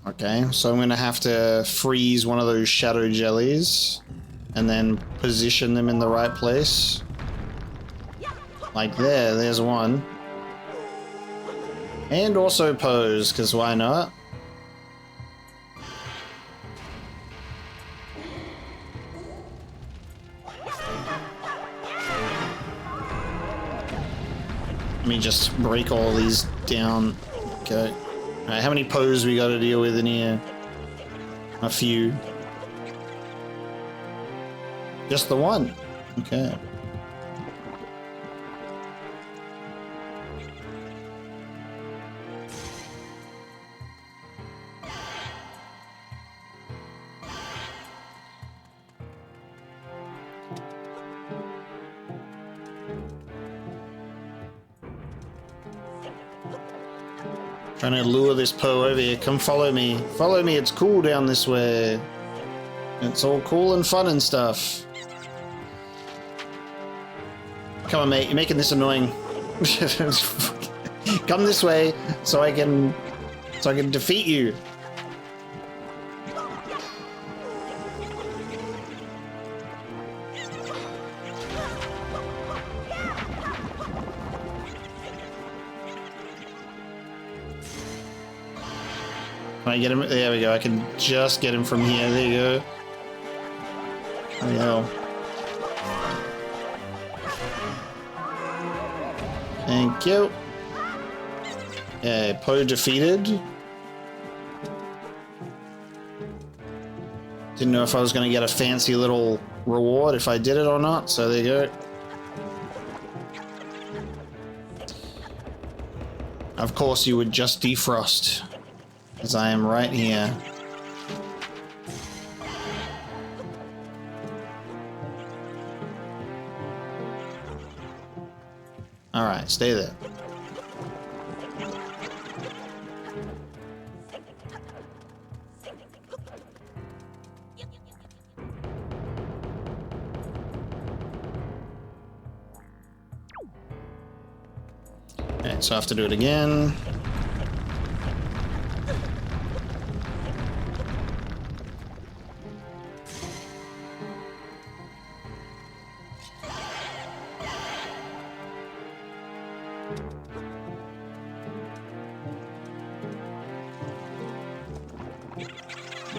Okay, so I'm gonna have to freeze one of those shadow jellies and then position them in the right place. Like there's one. And also pose, because why not? Let me just break all these down. Okay. Alright, how many poses we got to deal with in here? A few. Just the one. Okay. Trying to lure this Poe over here. Come follow me. Follow me. It's cool down this way. It's all cool and fun and stuff. Come on, mate. You're making this annoying. Come this way so I can defeat you. Can I get him? There we go. I can just get him from here. There you go. There you go. Thank you. Yeah, Poe defeated. Didn't know if I was going to get a fancy little reward if I did it or not, so there you go. Of course you would just defrost. As I am right here. Alright, stay there. Alright, so I have to do it again.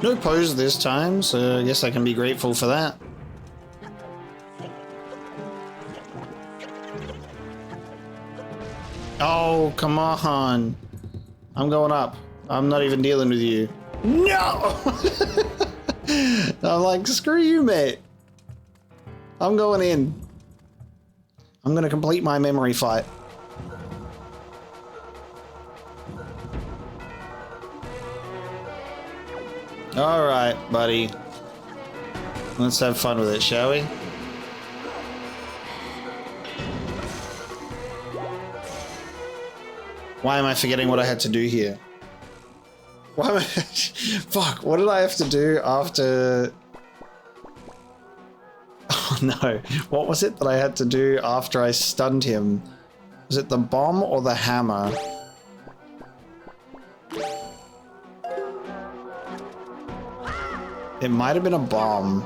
No pose this time, so I guess I can be grateful for that. Oh, come on. I'm going up. I'm not even dealing with you. No! I'm like, screw you, mate. I'm going in. I'm going to complete my memory fight. Alright, buddy. Let's have fun with it, shall we? Why am I forgetting what I had to do here? Why am I... Fuck, what did I have to do after... Oh no, what was it that I had to do after I stunned him? Was it the bomb or the hammer? It might have been a bomb.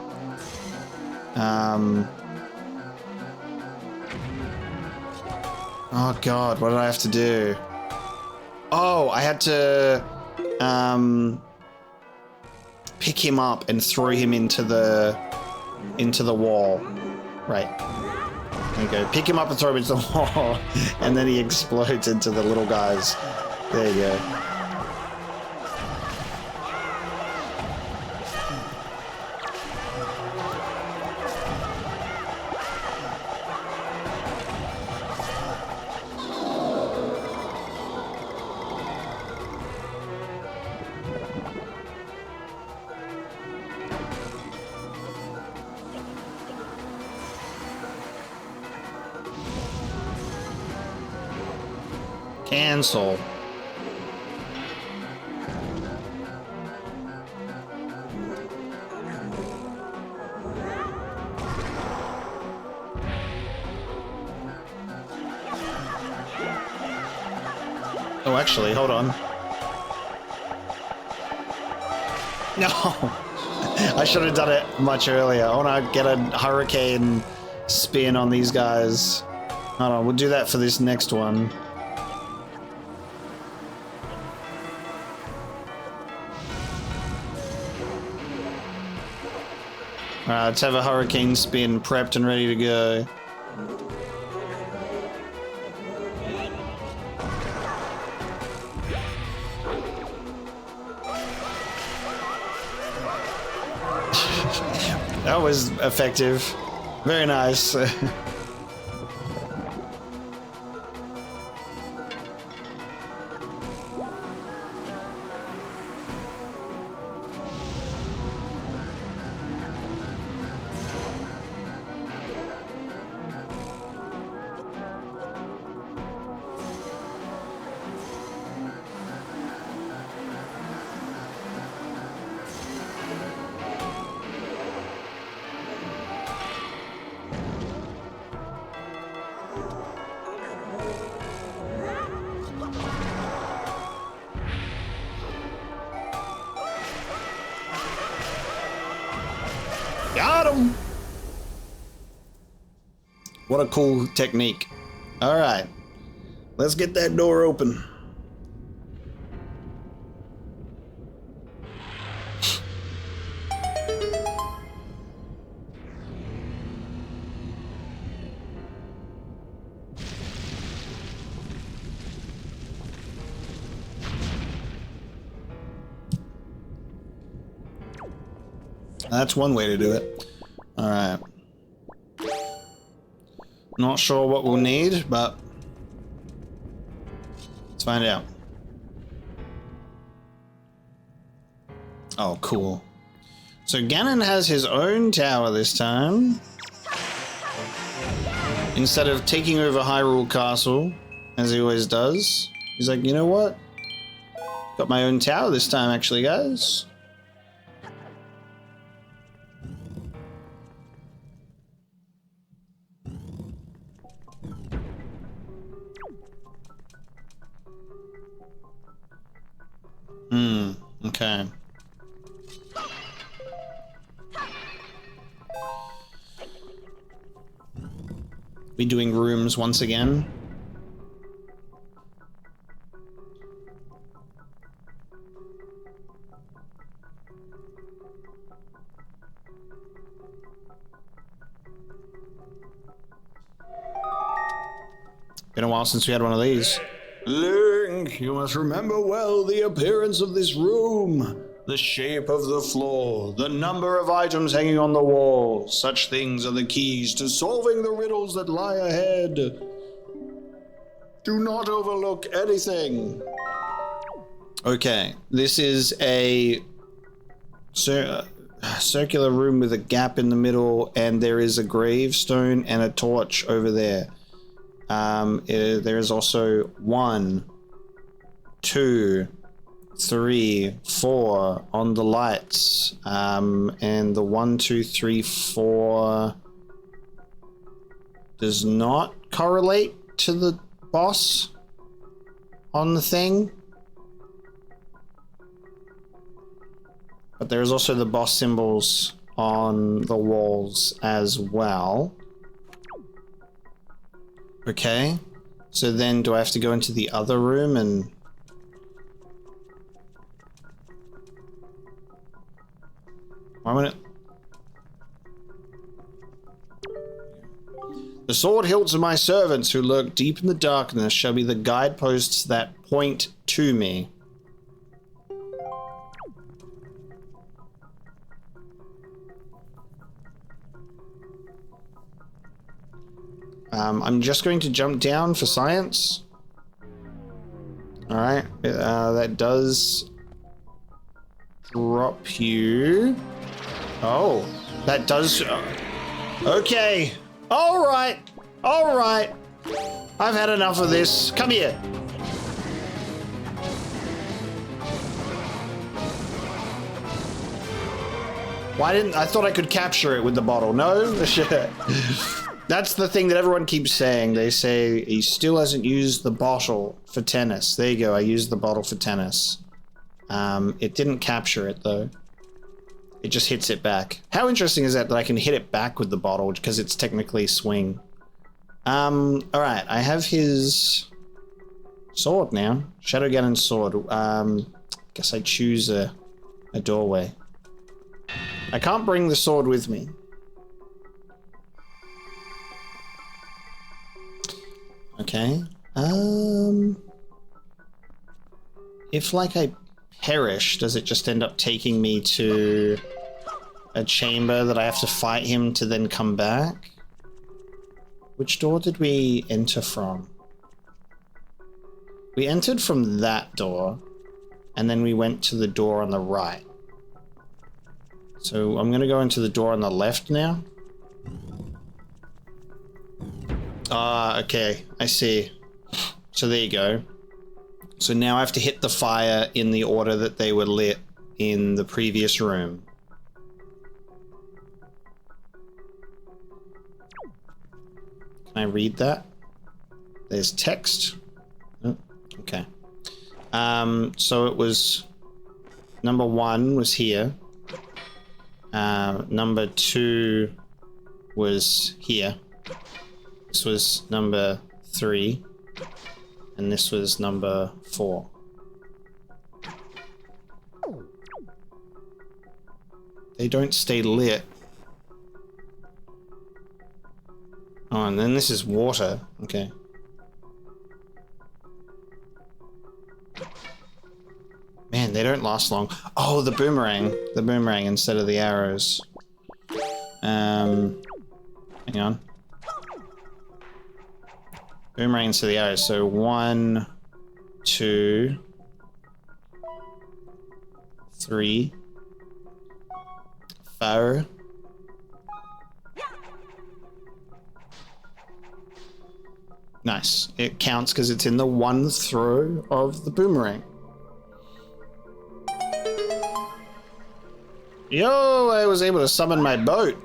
Oh god, what did I have to do? Oh, I had to pick him up and throw him into the wall. Right. There you go. Pick him up and throw him into the wall, and then he explodes into the little guys. There you go. Cancel. Oh, actually, hold on. No! I should have done it much earlier. I want to get a hurricane spin on these guys. Hold on, we'll do that for this next one. Alright, let's have a hurricane spin prepped and ready to go. That was effective. Very nice. Got him! What a cool technique. Alright. Let's get that door open. That's one way to do it. Alright. Not sure what we'll need, but let's find out. Oh, cool. So Ganon has his own tower this time. Instead of taking over Hyrule Castle, as he always does, he's like, you know what? Got my own tower this time, actually, guys. Okay. We doing rooms once again? Been a while since we had one of these. Link, you must remember well the appearance of this room, the shape of the floor, the number of items hanging on the wall. Such things are the keys to solving the riddles that lie ahead. Do not overlook anything. Okay, this is a circular room with a gap in the middle, and there is a gravestone and a torch over there. There is also 1, 2, 3, 4 on the lights, and the 1, 2, 3, 4 does not correlate to the boss on the thing. But there is also the boss symbols on the walls as well. Okay, so then do I have to go into the other room and... Why won't it... The sword hilts of my servants who lurk deep in the darkness shall be the guideposts that point to me. I'm just going to jump down for science. Alright, that does drop you. Oh, that does... okay. Alright. Alright. I've had enough of this. Come here. Why didn't I thought I could capture it with the bottle? No? That's the thing that everyone keeps saying. They say he still hasn't used the bottle for tennis. There you go. I used the bottle for tennis. It didn't capture it though. It just hits it back. How interesting is that I can hit it back with the bottle because it's technically swing. All right. I have his sword now. Shadow Ganon's sword. Guess I choose a doorway. I can't bring the sword with me. Okay. If like I perish, does it just end up taking me to a chamber that I have to fight him to then come back? Which door did we enter from? We entered from that door, and then we went to the door on the right. So I'm gonna go into the door on the left now. Ah, okay, I see. So there you go. So now I have to hit the fire in the order that they were lit in the previous room. Can I read that? There's text. Oh, okay. So it was number 1 was here. Number 2 was here. This was number 3. And this was number 4. They don't stay lit. Oh, and then this is water. Okay. Man, they don't last long. Oh, the boomerang. The boomerang instead of the arrows. Hang on. Boomerang instead of the arrows. So 1, 2, 3, 4. Nice. It counts because it's in the one throw of the boomerang. Yo, I was able to summon my boat.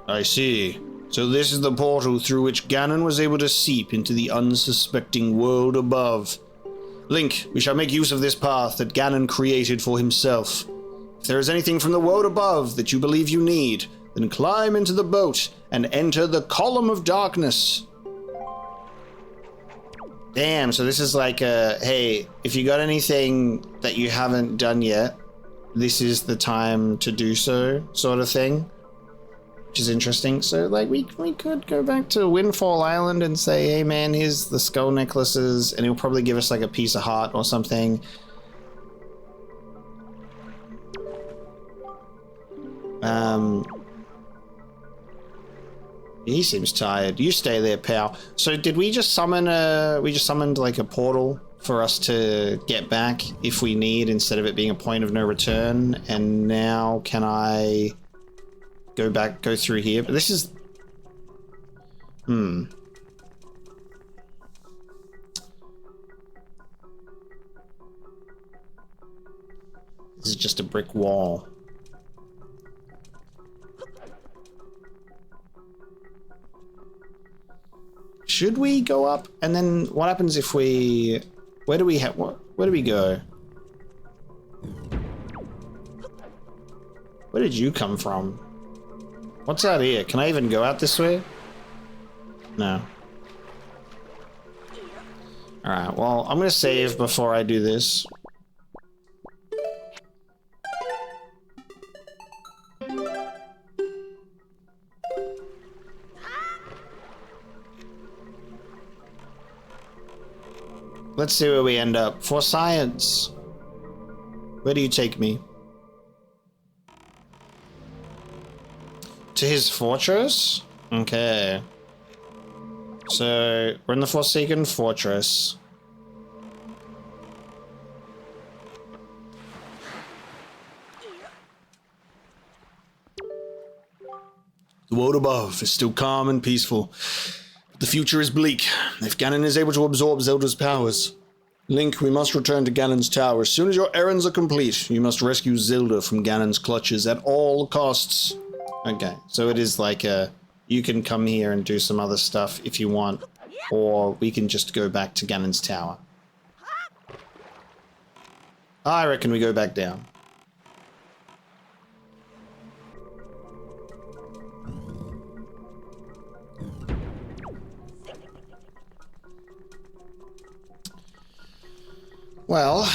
I see. So this is the portal through which Ganon was able to seep into the unsuspecting world above. Link, we shall make use of this path that Ganon created for himself. If there is anything from the world above that you believe you need, then climb into the boat and enter the Column of Darkness. Damn, so this is like a, hey, if you got anything that you haven't done yet, this is the time to do so, sort of thing. Which is interesting. So, like, we could go back to Windfall Island and say, hey man, here's the skull necklaces, and he'll probably give us like a piece of heart or something. He seems tired. You stay there, pal. So did we just summon we just summoned like a portal for us to get back if we need, instead of it being a point of no return? And now can I go back, go through here? But this is... This is just a brick wall. Should we go up? And then what happens if we... Where do we have... Where do we go? Where did you come from? What's out here? Can I even go out this way? No. Alright, well, I'm gonna save before I do this. Let's see where we end up. For science. Where do you take me? To his fortress? Okay. So, we're in the Forsaken Fortress. The world above is still calm and peaceful. The future is bleak. If Ganon is able to absorb Zelda's powers, Link, we must return to Ganon's tower. As soon as your errands are complete, you must rescue Zelda from Ganon's clutches at all costs. Okay, so it is like a... You can come here and do some other stuff if you want, or we can just go back to Ganon's tower. I reckon we go back down. Well,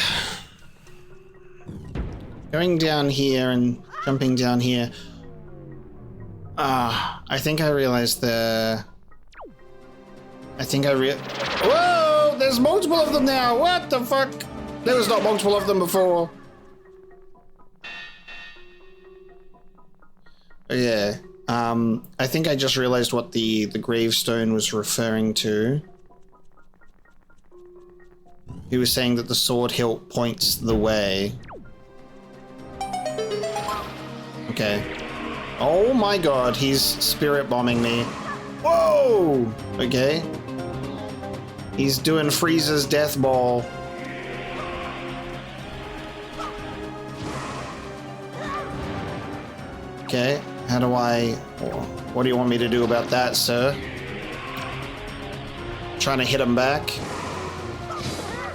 going down here and jumping down here. I think I realized the... Whoa! There's multiple of them now! What the fuck? There was not multiple of them before. Yeah. I think I just realized what the gravestone was referring to. He was saying that the sword hilt points the way. Okay. Oh my god, he's spirit bombing me. Whoa! Okay. He's doing Frieza's death ball. Okay, how do I... What do you want me to do about that, sir? Trying to hit him back.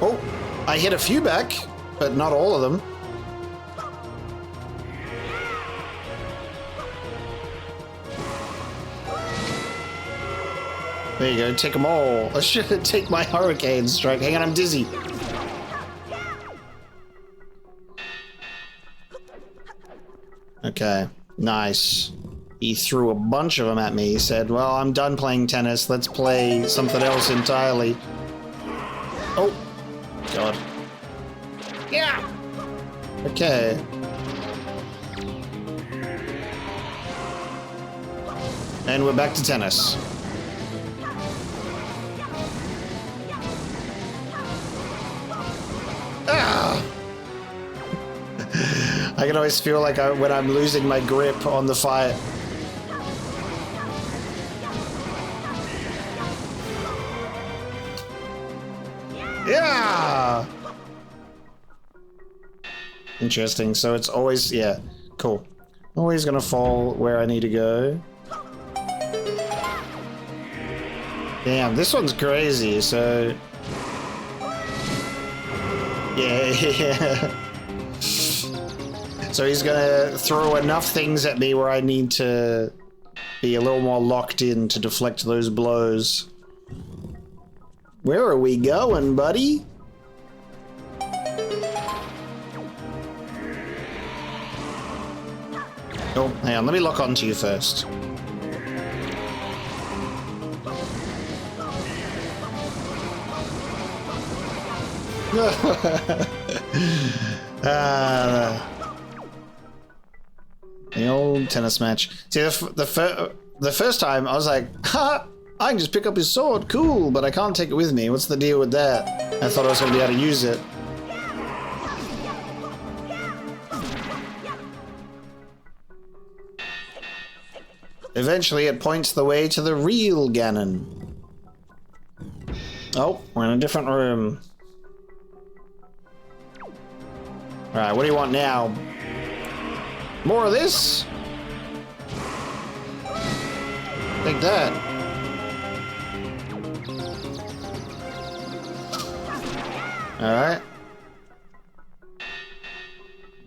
Oh, I hit a few back, but not all of them. There you go, take them all. I should take my hurricane strike. Hang on, I'm dizzy. Okay, nice. He threw a bunch of them at me. He said, well, I'm done playing tennis. Let's play something else entirely. Oh, God. Yeah! Okay. And we're back to tennis. Ah! I can always feel like when I'm losing my grip on the fight. Yeah! Interesting. So it's always, yeah, cool. Always gonna fall where I need to go. Damn, this one's crazy, so... Yeah. So he's gonna throw enough things at me where I need to be a little more locked in to deflect those blows. Where are we going, buddy? Oh, hang on, let me lock onto you first. The old tennis match. See, the first time I was like, ha! I can just pick up his sword, cool, but I can't take it with me. What's the deal with that? I thought I was going to be able to use it. Eventually, it points the way to the real Ganon. Oh, we're in a different room. Alright, what do you want now? More of this? Take that. Alright.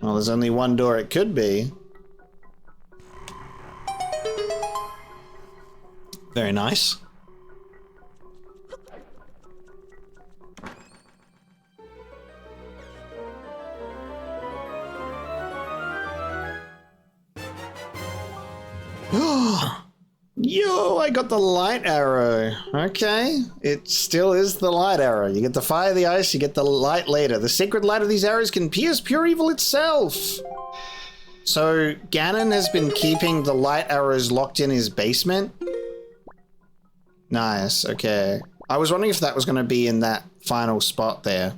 Well, there's only one door it could be. Very nice. Yo, I got the light arrow. Okay, it still is the light arrow. You get the fire, the ice, you get the light later. The sacred light of these arrows can pierce pure evil itself. So Ganon has been keeping the light arrows locked in his basement. Nice, okay. I was wondering if that was going to be in that final spot there.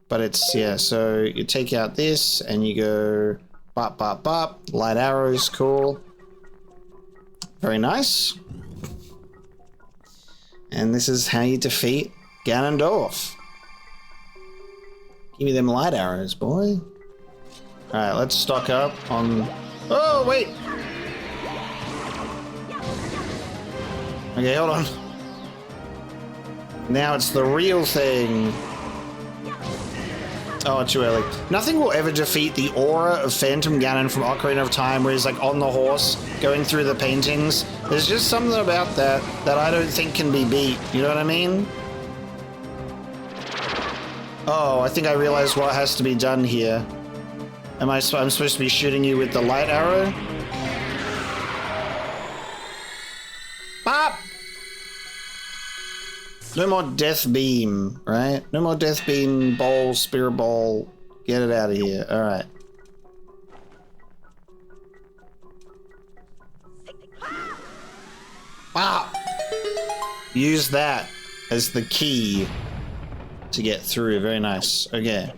But it's, yeah, so you take out this and you go bop, bop, bop. Light arrows, cool. Very nice. And this is how you defeat Ganondorf. Give me them light arrows, boy. Alright, let's stock up on... Oh, wait! Okay, hold on. Now it's the real thing. Oh, too early. Nothing will ever defeat the aura of Phantom Ganon from Ocarina of Time, where he's like on the horse, going through the paintings. There's just something about that that I don't think can be beat. You know what I mean? Oh, I think I realized what has to be done here. I'm supposed to be shooting you with the light arrow? Pop! No more death beam, right? No more death beam, ball, spirit ball. Get it out of here. All right. Wow. Use that as the key to get through. Very nice. Okay.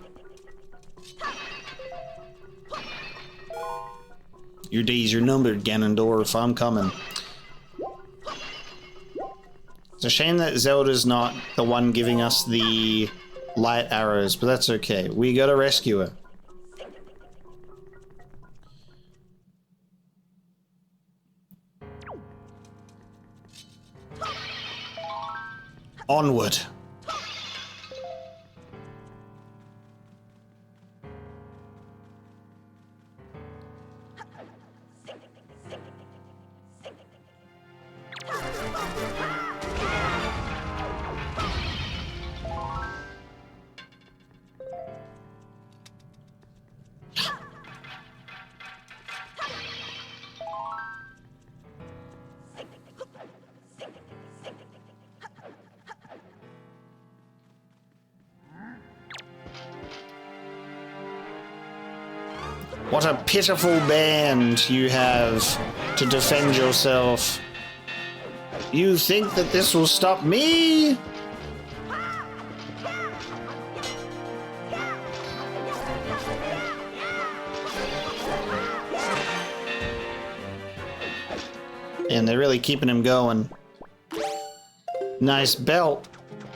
Your days are numbered, Ganondorf. I'm coming. It's a shame that Zelda's not the one giving us the light arrows, but that's okay. We gotta rescue her. Onward. What a pitiful band you have to defend yourself. You think that this will stop me? And they're really keeping him going. Nice belt.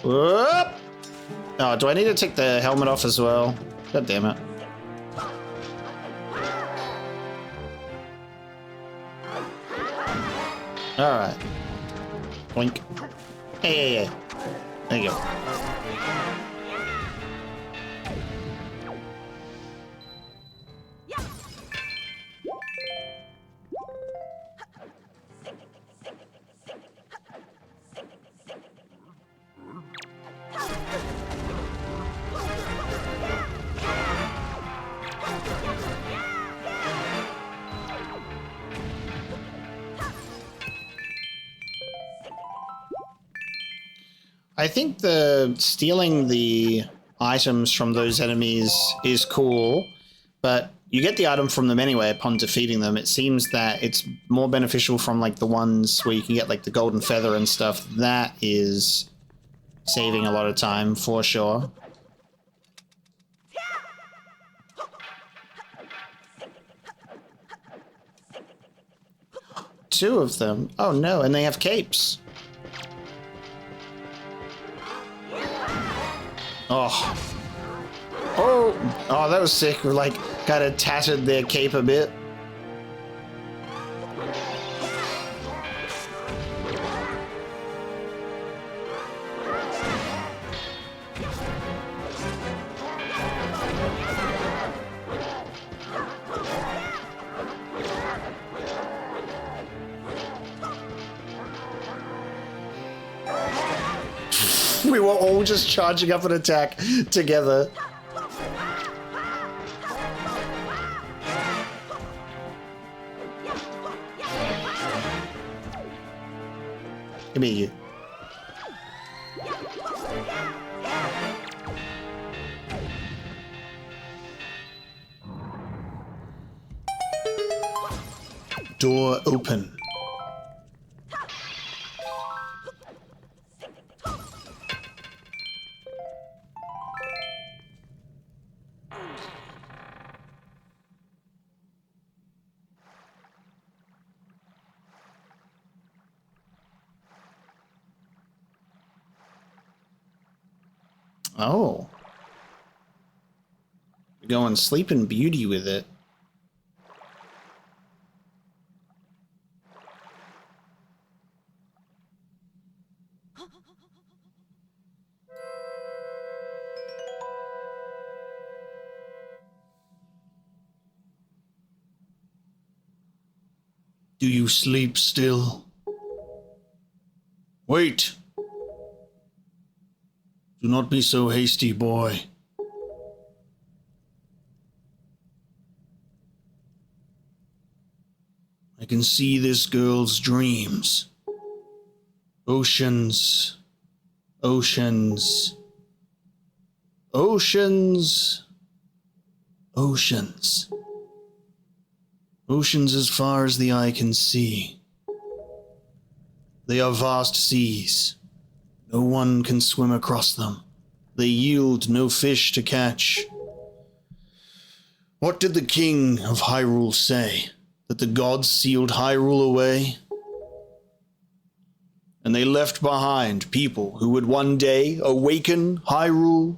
Whoop. Oh, do I need to take the helmet off as well? God damn it. Alright. Blink. Hey. There you go. I think the stealing the items from those enemies is cool, but you get the item from them anyway upon defeating them. It seems that it's more beneficial from like the ones where you can get like the golden feather and stuff. That is saving a lot of time for sure. Two of them. Oh no, and they have capes. Oh. Oh, that was sick. We're like kind of tattered their cape a bit. We were all just charging up an attack together. Give me you. Door open. Oh. go on Sleeping Beauty with it. Do you sleep still? Wait! Do not be so hasty, boy. I can see this girl's dreams. Oceans, oceans, oceans, oceans. Oceans as far as the eye can see. They are vast seas. No one can swim across them. They yield no fish to catch. What did the king of Hyrule say? That the gods sealed Hyrule away? And they left behind people who would one day awaken Hyrule?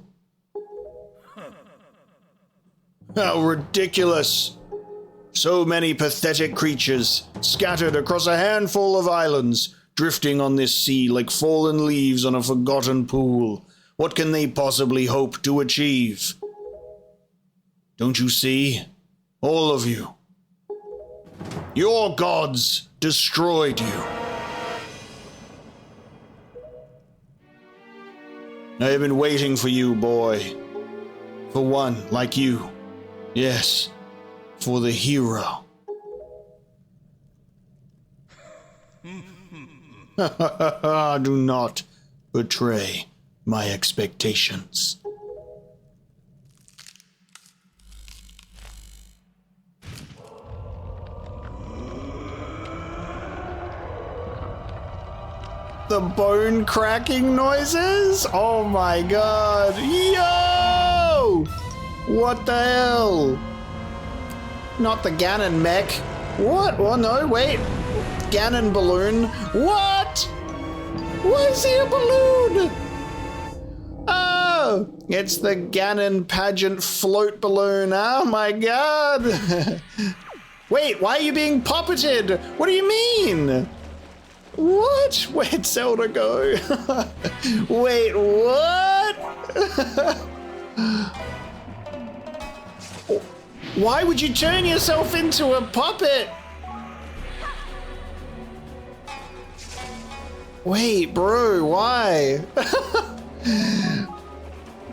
How ridiculous! So many pathetic creatures, scattered across a handful of islands, drifting on this sea like fallen leaves on a forgotten pool. What can they possibly hope to achieve? Don't you see? All of you. Your gods destroyed you. I have been waiting for you, boy. For one like you. Yes. For the hero. Do not betray my expectations. The bone cracking noises? Oh my god. Yo! What the hell? Not the Ganon mech. What? Oh no, wait. Ganon balloon. What? Why is he a balloon? Oh, it's the Ganon pageant float balloon. Oh my god. Wait, why are you being puppeted? What do you mean? What? Where'd Zelda go? Wait, what? Why would you turn yourself into a puppet? Wait, bro, why?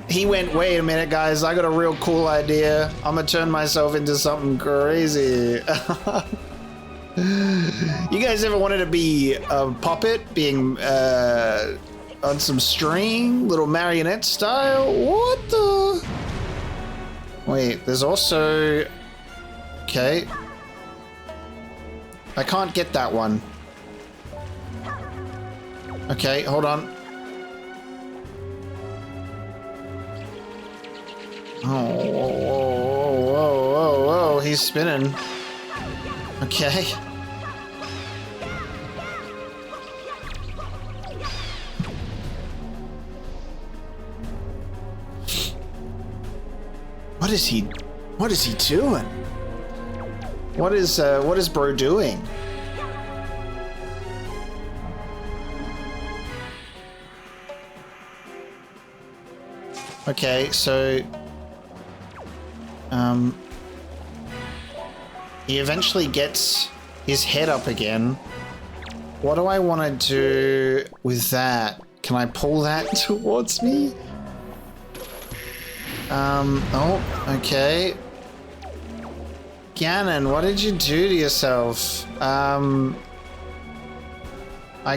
He went, wait a minute, guys, I got a real cool idea. I'm gonna turn myself into something crazy. You guys ever wanted to be a puppet, being on some string, little marionette style? What the? Wait, there's also... Okay. I can't get that one. Okay, hold on. Oh, whoa, whoa, whoa, whoa, whoa, he's spinning. Okay. What is he doing? What is bro doing? Okay, so he eventually gets his head up again. What do I want to do with that? Can I pull that towards me? Oh, okay. Ganon, what did you do to yourself? I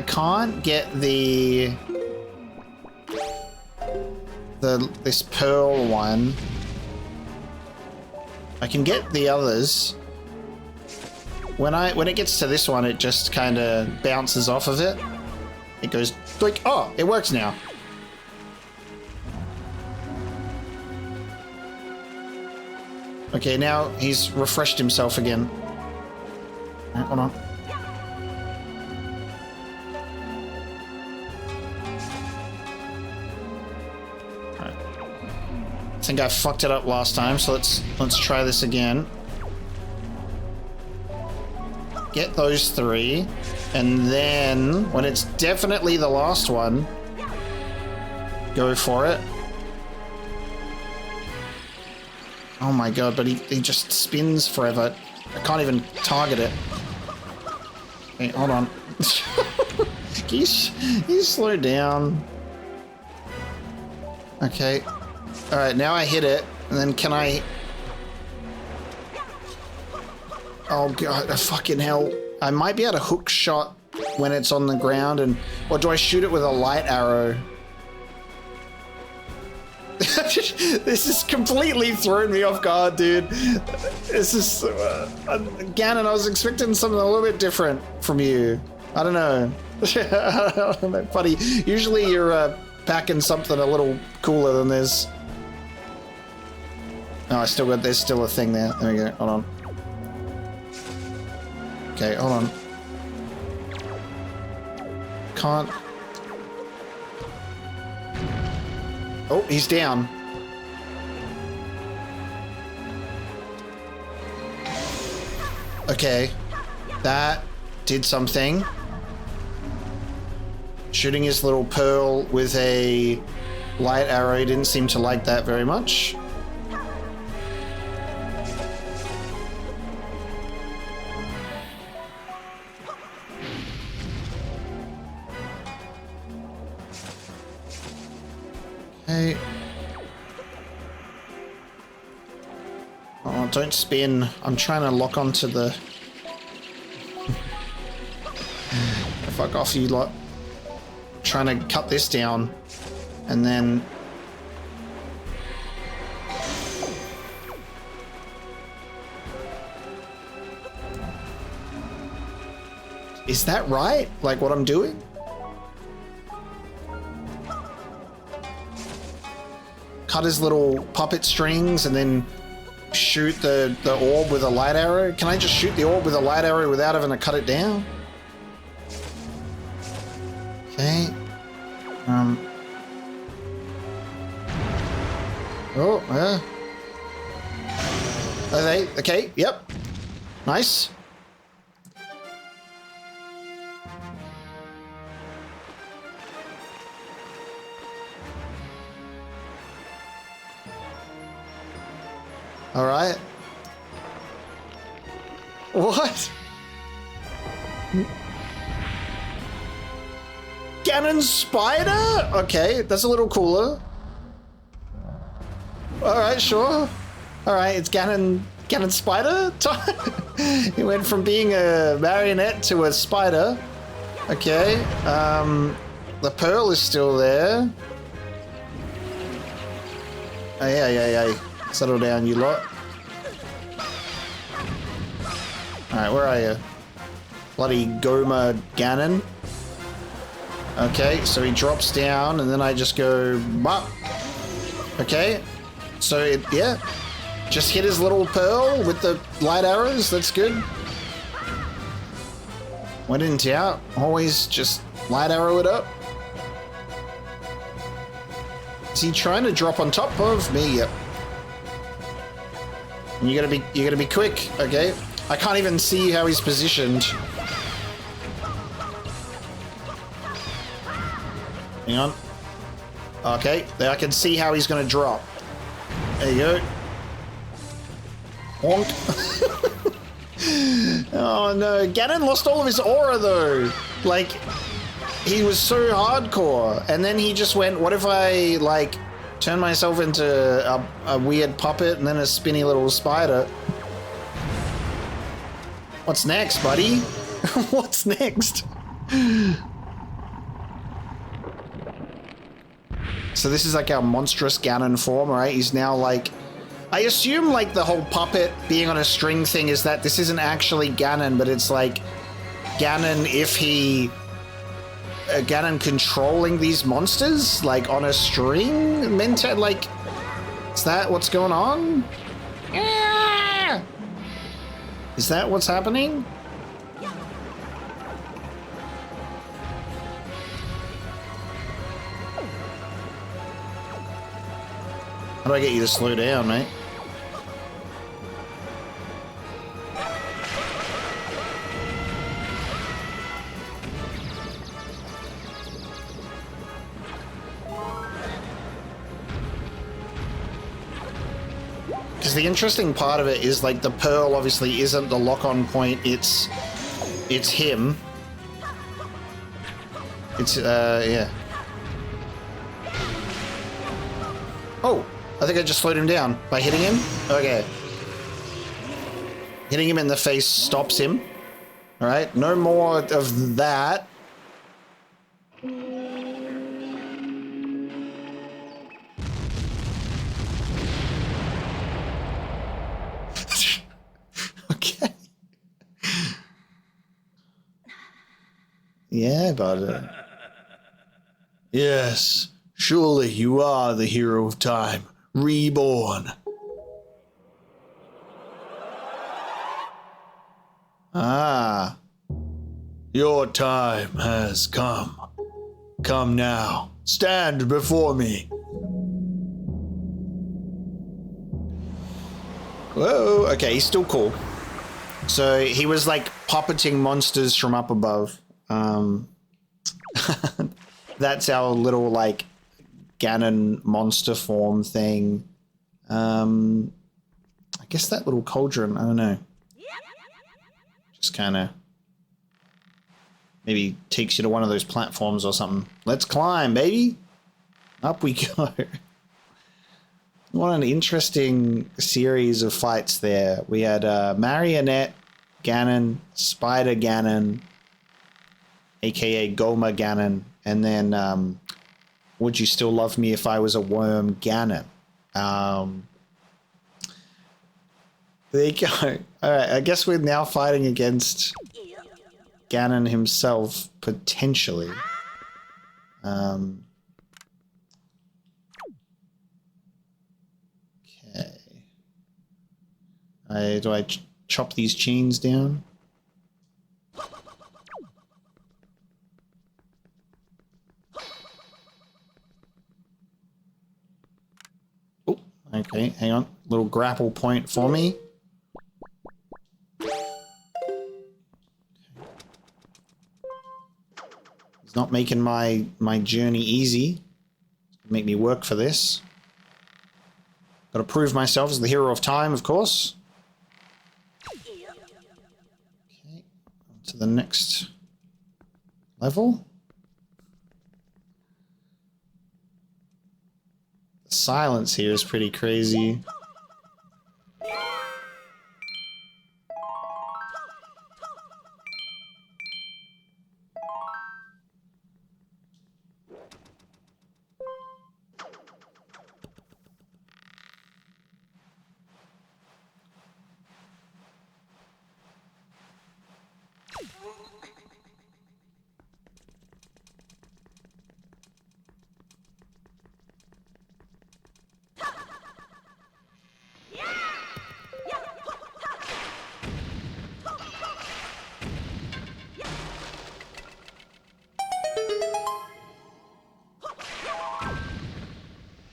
can't get this pearl one. I can get the others. When it gets to this one, it just kind of bounces off of it. It goes like, oh, it works now. Okay, now he's refreshed himself again. Right, hold on. Right. think I fucked it up last time, so let's try this again. Get those 3, and then when it's definitely the last one, go for it. Oh my god, but he just spins forever. I can't even target it. Hey, hold on. Can you slow down? Okay. Alright, now I hit it, and then can I... Oh god, fucking hell. I might be able to hook shot when it's on the ground, and... Or do I shoot it with a light arrow? This has completely thrown me off guard, dude. This is... Ganon, I was expecting something a little bit different from you. I don't know. Buddy, usually you're packing something a little cooler than this. Oh, there's still a thing there. There we go, hold on. Okay, hold on. Can't... Oh, he's down. Okay. That did something. Shooting his little pearl with a light arrow didn't seem to like that very much. Okay. Oh, don't spin. I'm trying to lock onto the... Fuck off, you lot. Trying to cut this down. And then... Is that right? Like what I'm doing? Cut his little puppet strings and then shoot the orb with a light arrow? Can I just shoot the orb with a light arrow without having to cut it down? Okay. Oh, yeah. Okay, yep. Nice. All right. What? Ganon's spider? Okay, that's a little cooler. All right, sure. All right, it's Ganon's spider time. He went from being a marionette to a spider. Okay. The pearl is still there. Oh, yeah. Settle down, you lot. Alright, where are you? Bloody Goma Ganon. Okay, so he drops down, and then I just go... Bop. Okay. So, yeah. Just hit his little pearl with the light arrows. That's good. When in doubt, always just light arrow it up. Is he trying to drop on top of me? Yep. And you gotta be quick, okay? I can't even see how he's positioned. Hang on. Okay, there I can see how he's gonna drop. There you go. Honk. Oh no, Ganon lost all of his aura though. Like, he was so hardcore, and then he just went, what if I, like, turn myself into a weird puppet and then a spinny little spider? What's next, buddy? What's next? So this is like our monstrous Ganon form, right? He's now like... I assume like the whole puppet being on a string thing is that this isn't actually Ganon, but it's like Ganon if he... Ganon controlling these monsters, like on a string? Like, is that what's going on? Yeah! Is that what's happening? How do I get you to slow down, mate? Because the interesting part of it is, like, the pearl obviously isn't the lock-on point, it's him. It's, yeah. Oh, I think I just slowed him down by hitting him. Okay. Hitting him in the face stops him. All right, no more of that. Okay. Yeah, but... Yes, surely you are the hero of time, reborn. Ah, your time has come. Come now, stand before me. Whoa, okay, he's still cool. So he was like puppeting monsters from up above. That's our little like Ganon monster form thing. I guess that little cauldron, I don't know. Just kind of maybe takes you to one of those platforms or something. Let's climb, baby. Up we go. What an interesting series of fights there. We had Marionette Ganon, Spider Ganon, aka Goma Ganon, and then Would You Still Love Me If I Was a Worm Ganon. There you go. Alright, I guess we're now fighting against Ganon himself, potentially. Okay. Do I chop these chains down? Oh, okay, hang on. Little grapple point for me. He's not making my journey easy. Make me work for this. Got to prove myself as the hero of time, of course. Okay, on to the next level. The silence here is pretty crazy.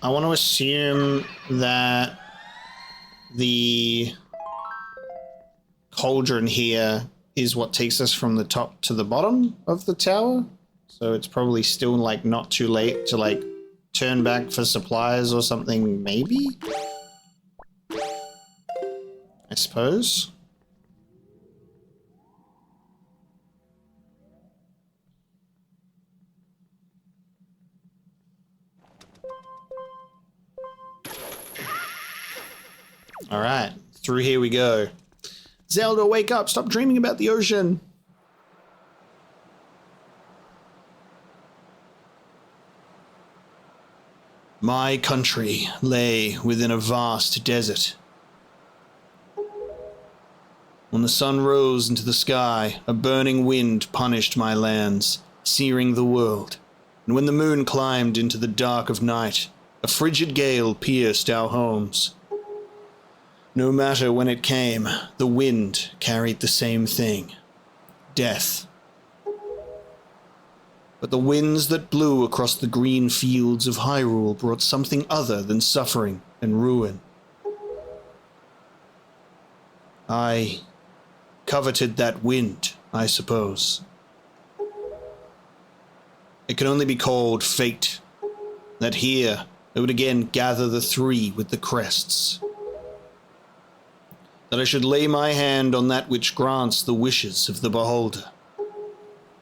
I want to assume that the cauldron here is what takes us from the top to the bottom of the tower. So it's probably still like not too late to like turn back for supplies or something, maybe? I suppose. All right, through here we go. Zelda, wake up! Stop dreaming about the ocean! My country lay within a vast desert. When the sun rose into the sky, a burning wind punished my lands, searing the world. And when the moon climbed into the dark of night, a frigid gale pierced our homes. No matter when it came, the wind carried the same thing: death. But the winds that blew across the green fields of Hyrule brought something other than suffering. and ruin. I coveted that wind, I suppose. It can only be called fate, that here I would again gather the three with the crests. That I should lay my hand on that which grants the wishes of the beholder.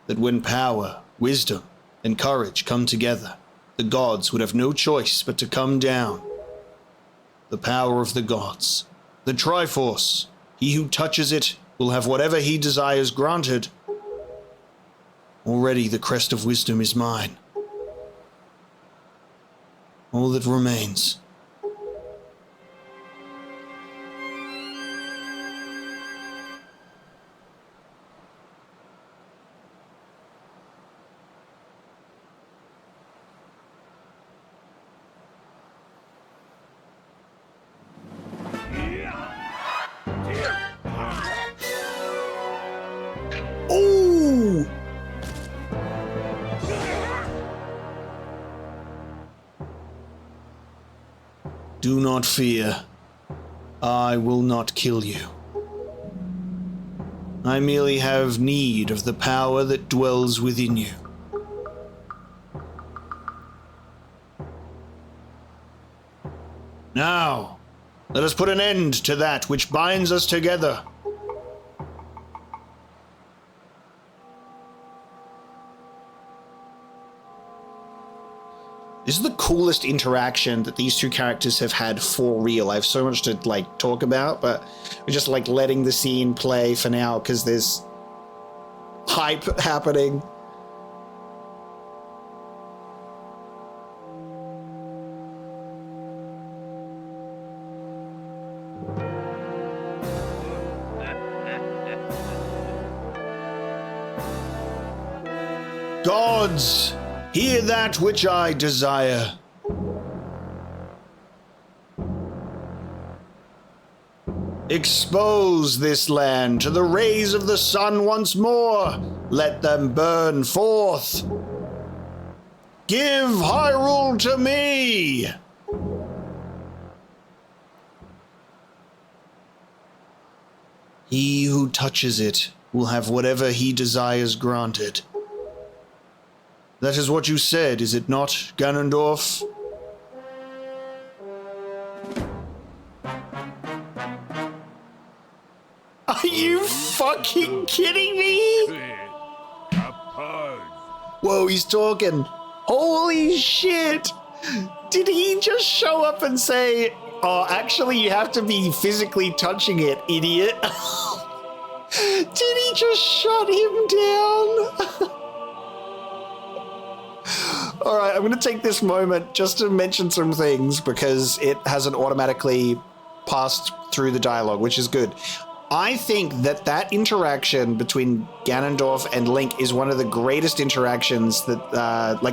That when power, wisdom, and courage come together, the gods would have no choice but to come down. The power of the gods, the Triforce, he who touches it will have whatever he desires granted. Already the crest of wisdom is mine. All that remains. Oh! Do not fear. I will not kill you. I merely have need of the power that dwells within you. Now, let us put an end to that which binds us together. This is the coolest interaction that these two characters have had for real. I have so much to talk about, but we're just letting the scene play for now because there's hype happening. Gods, hear that which I desire. Expose this land to the rays of the sun once more. Let them burn forth. Give Hyrule to me. He who touches it will have whatever he desires granted. That is what you said, is it not, Ganondorf? Are you fucking kidding me? Whoa, he's talking. Holy shit! Did he just show up and say, oh, actually you have to be physically touching it, idiot? Did he just shut him down? All right, I'm going to take this moment just to mention some things because it hasn't automatically passed through the dialogue, which is good. I think that interaction between Ganondorf and Link is one of the greatest interactions that,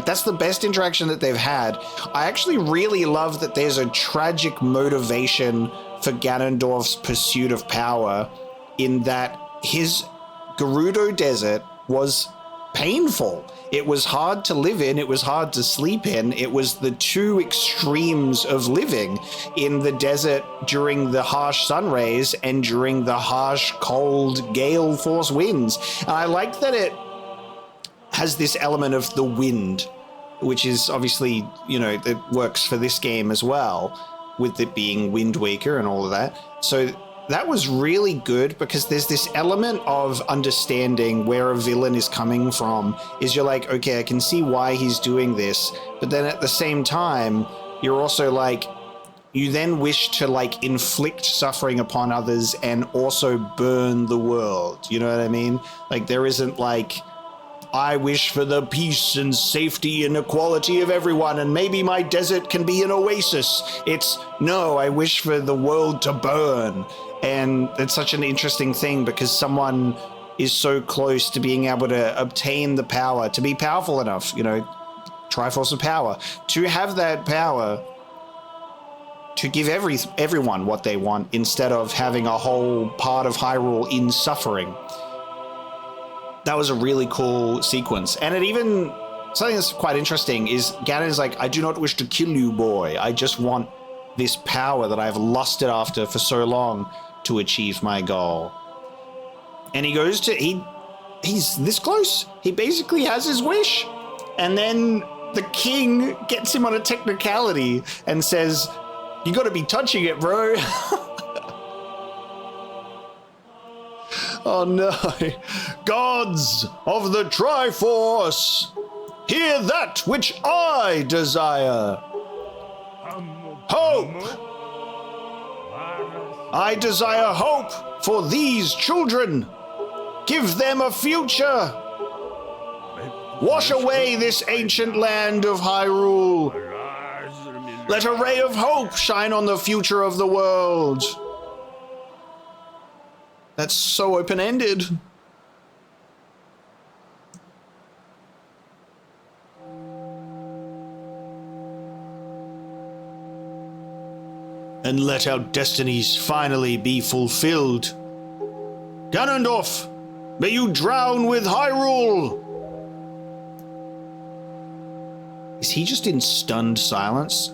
that's the best interaction that they've had. I actually really love that there's a tragic motivation for Ganondorf's pursuit of power in that his Gerudo Desert was painful. It was hard to live in. It was hard to sleep in. It was the two extremes of living in the desert during the harsh sun rays and during the harsh, cold, gale force winds. And I like that it has this element of the wind, which is obviously, it works for this game as well, with it being Wind Waker and all of that. So that was really good because there's this element of understanding where a villain is coming from. Is you're like, okay, I can see why he's doing this. But then at the same time, you're also like, you then wish to inflict suffering upon others and also burn the world. You know what I mean? There isn't I wish for the peace and safety and equality of everyone, and maybe my desert can be an oasis. It's, no, I wish for the world to burn. And it's such an interesting thing because someone is so close to being able to obtain the power, to be powerful enough, Triforce of power, to have that power to give everyone what they want instead of having a whole part of Hyrule in suffering. That was a really cool sequence. And it even, something that's quite interesting is Ganon's like, I do not wish to kill you, boy. I just want this power that I've lusted after for so long to achieve my goal. And he goes to, he's this close. He basically has his wish. And then the king gets him on a technicality and says, you gotta be touching it, bro. Oh no. Gods of the Triforce, hear that which I desire. Hope. I desire hope for these children. Give them a future. Wash away this ancient land of Hyrule. Let a ray of hope shine on the future of the world. That's so open-ended. And let our destinies finally be fulfilled. Ganondorf, may you drown with Hyrule! Is he just in stunned silence?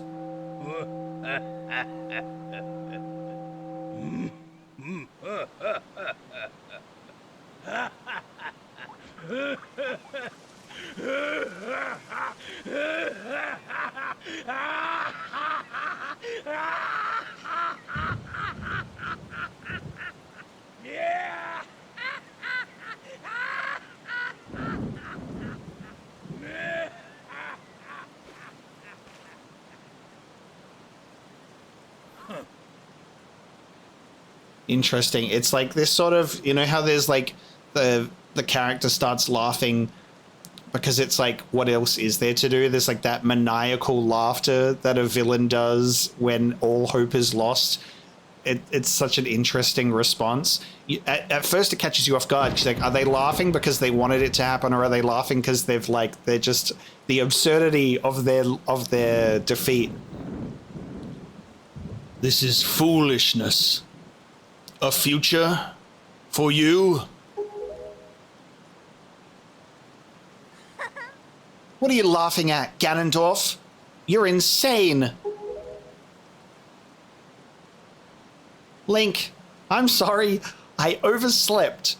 Interesting. It's like this sort of, you know how there's like the character starts laughing because it's like, what else is there to do? There's like that maniacal laughter that a villain does when all hope is lost. It's such an interesting response. At first it catches you off guard because like, are they laughing because they wanted it to happen, or are they laughing because they're just the absurdity of their defeat? This is foolishness. A future for you? What are you laughing at, Ganondorf? You're insane. Link, I'm sorry. I overslept.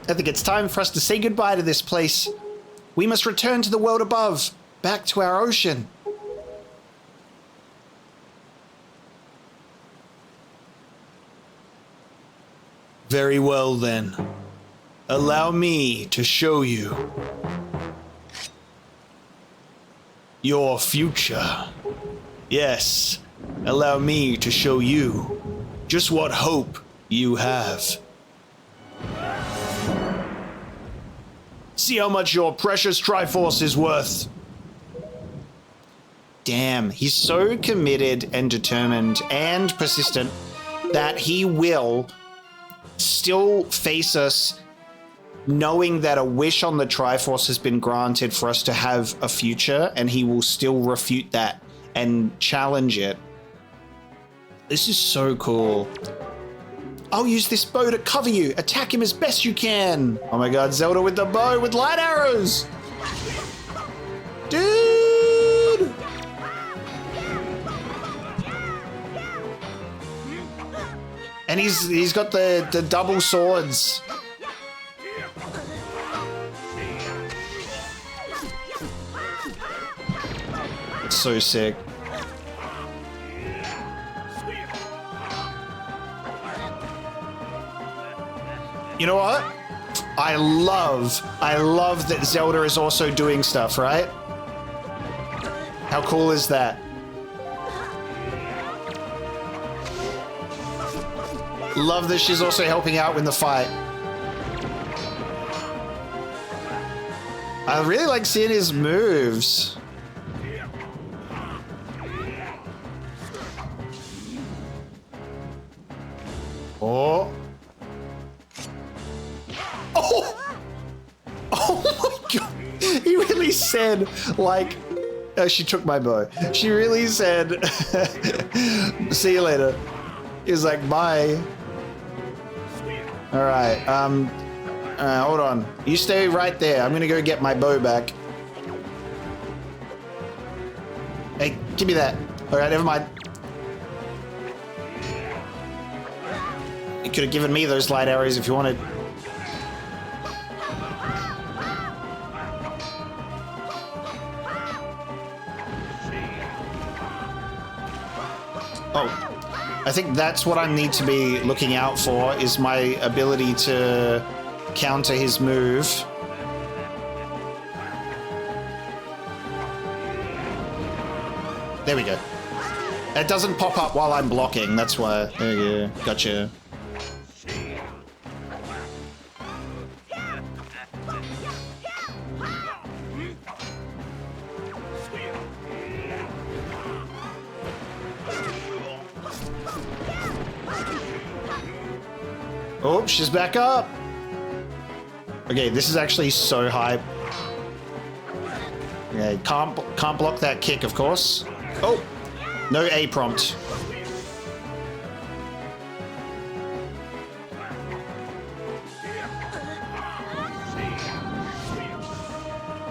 I think it's time for us to say goodbye to this place. We must return to the world above, back to our ocean. Very well then. Allow me to show you your future. Yes, allow me to show you just what hope you have. See how much your precious Triforce is worth. Damn, he's so committed and determined and persistent that he will still face us knowing that a wish on the Triforce has been granted for us to have a future, and he will still refute that and challenge it. This is so cool. I'll use this bow to cover you. Attack him as best you can. Oh my god, Zelda with the bow with light arrows. Dude! And he's got the double swords. So sick. You know what? I love that Zelda is also doing stuff, right? How cool is that? Love that she's also helping out in the fight. I really like seeing his moves. Oh. Oh! Oh my god! He really said, like... she took my bow. She really said, see you later. He was like, bye. Alright, hold on. You stay right there. I'm gonna go get my bow back. Hey, give me that. Alright, never mind. You could have given me those light arrows if you wanted. Oh, I think that's what I need to be looking out for, is my ability to counter his move. There we go. It doesn't pop up while I'm blocking, that's why. There you go. Gotcha. Oh, she's back up. Okay, this is actually so hype. Yeah, can't block that kick, of course. Oh, no A prompt.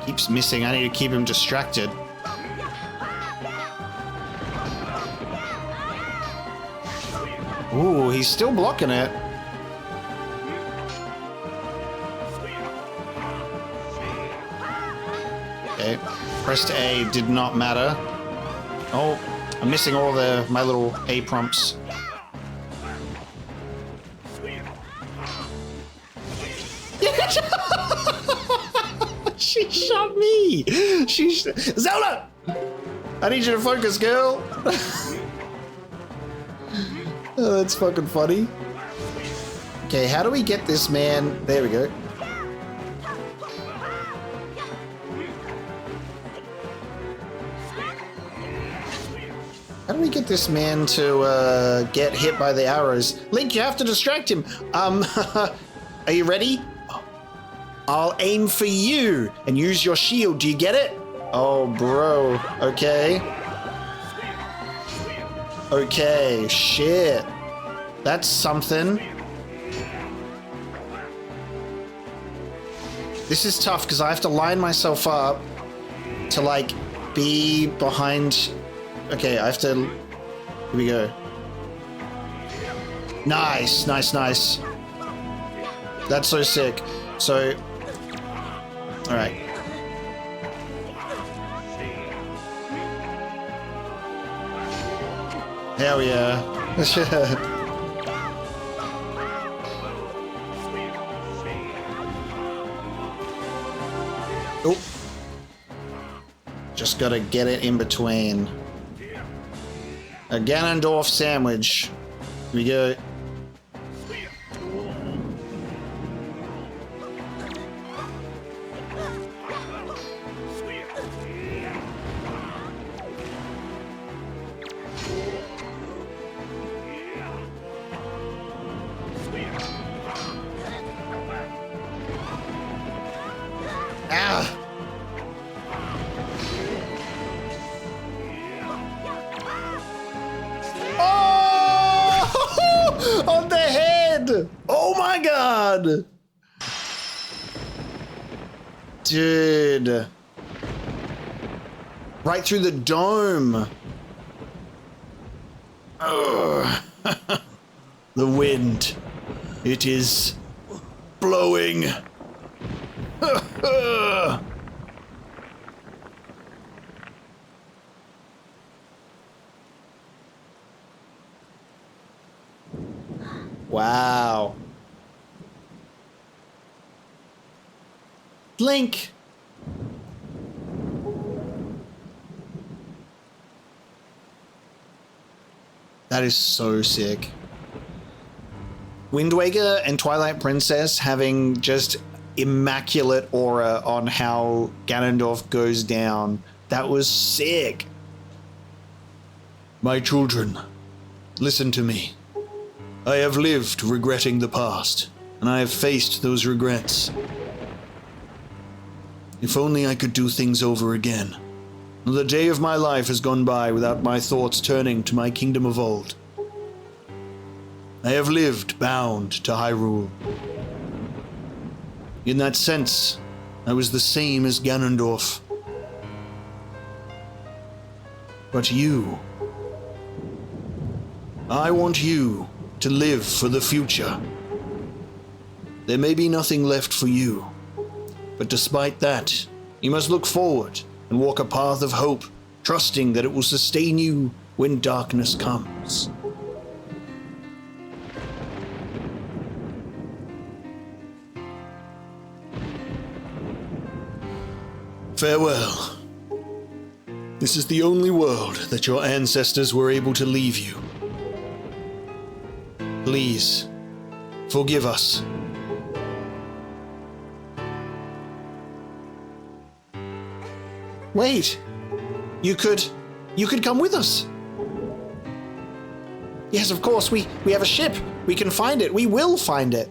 Keeps missing. I need to keep him distracted. Ooh, he's still blocking it. Okay, pressed A, did not matter. Oh, I'm missing all my little A prompts. She shot me! Zelda! I need you to focus, girl! Oh, that's fucking funny. Okay, how do we get this man? There we go. How do we get this man to get hit by the arrows? Link, you have to distract him. Are you ready? I'll aim for you and use your shield. Do you get it? Oh, bro. Okay. Okay, shit. That's something. This is tough because I have to line myself up to, like, be behind... Okay, I have to... Here we go. Nice, nice, nice. That's so sick. So... Alright. Hell yeah. Oh. Just gotta get it in between. A Ganondorf sandwich. Here we go. Ah! Oh! On the head! Oh my god! Dude. Right through the dome. Ugh. The wind. It is blowing. Wow. Link. That is so sick. Wind Waker and Twilight Princess having just immaculate aura on how Ganondorf goes down. That was sick. My children, listen to me. I have lived regretting the past, and I have faced those regrets. If only I could do things over again. The day of my life has gone by without my thoughts turning to my kingdom of old. I have lived bound to Hyrule. In that sense, I was the same as Ganondorf. But you
I want you to live for the future. There may be nothing left for you, but despite that, you must look forward and walk a path of hope, trusting that it will sustain you when darkness comes. Farewell. This is the only world that your ancestors were able to leave you. Please, forgive us.
Wait, you could come with us. Yes, of course, we have a ship. We can find it. We will find it.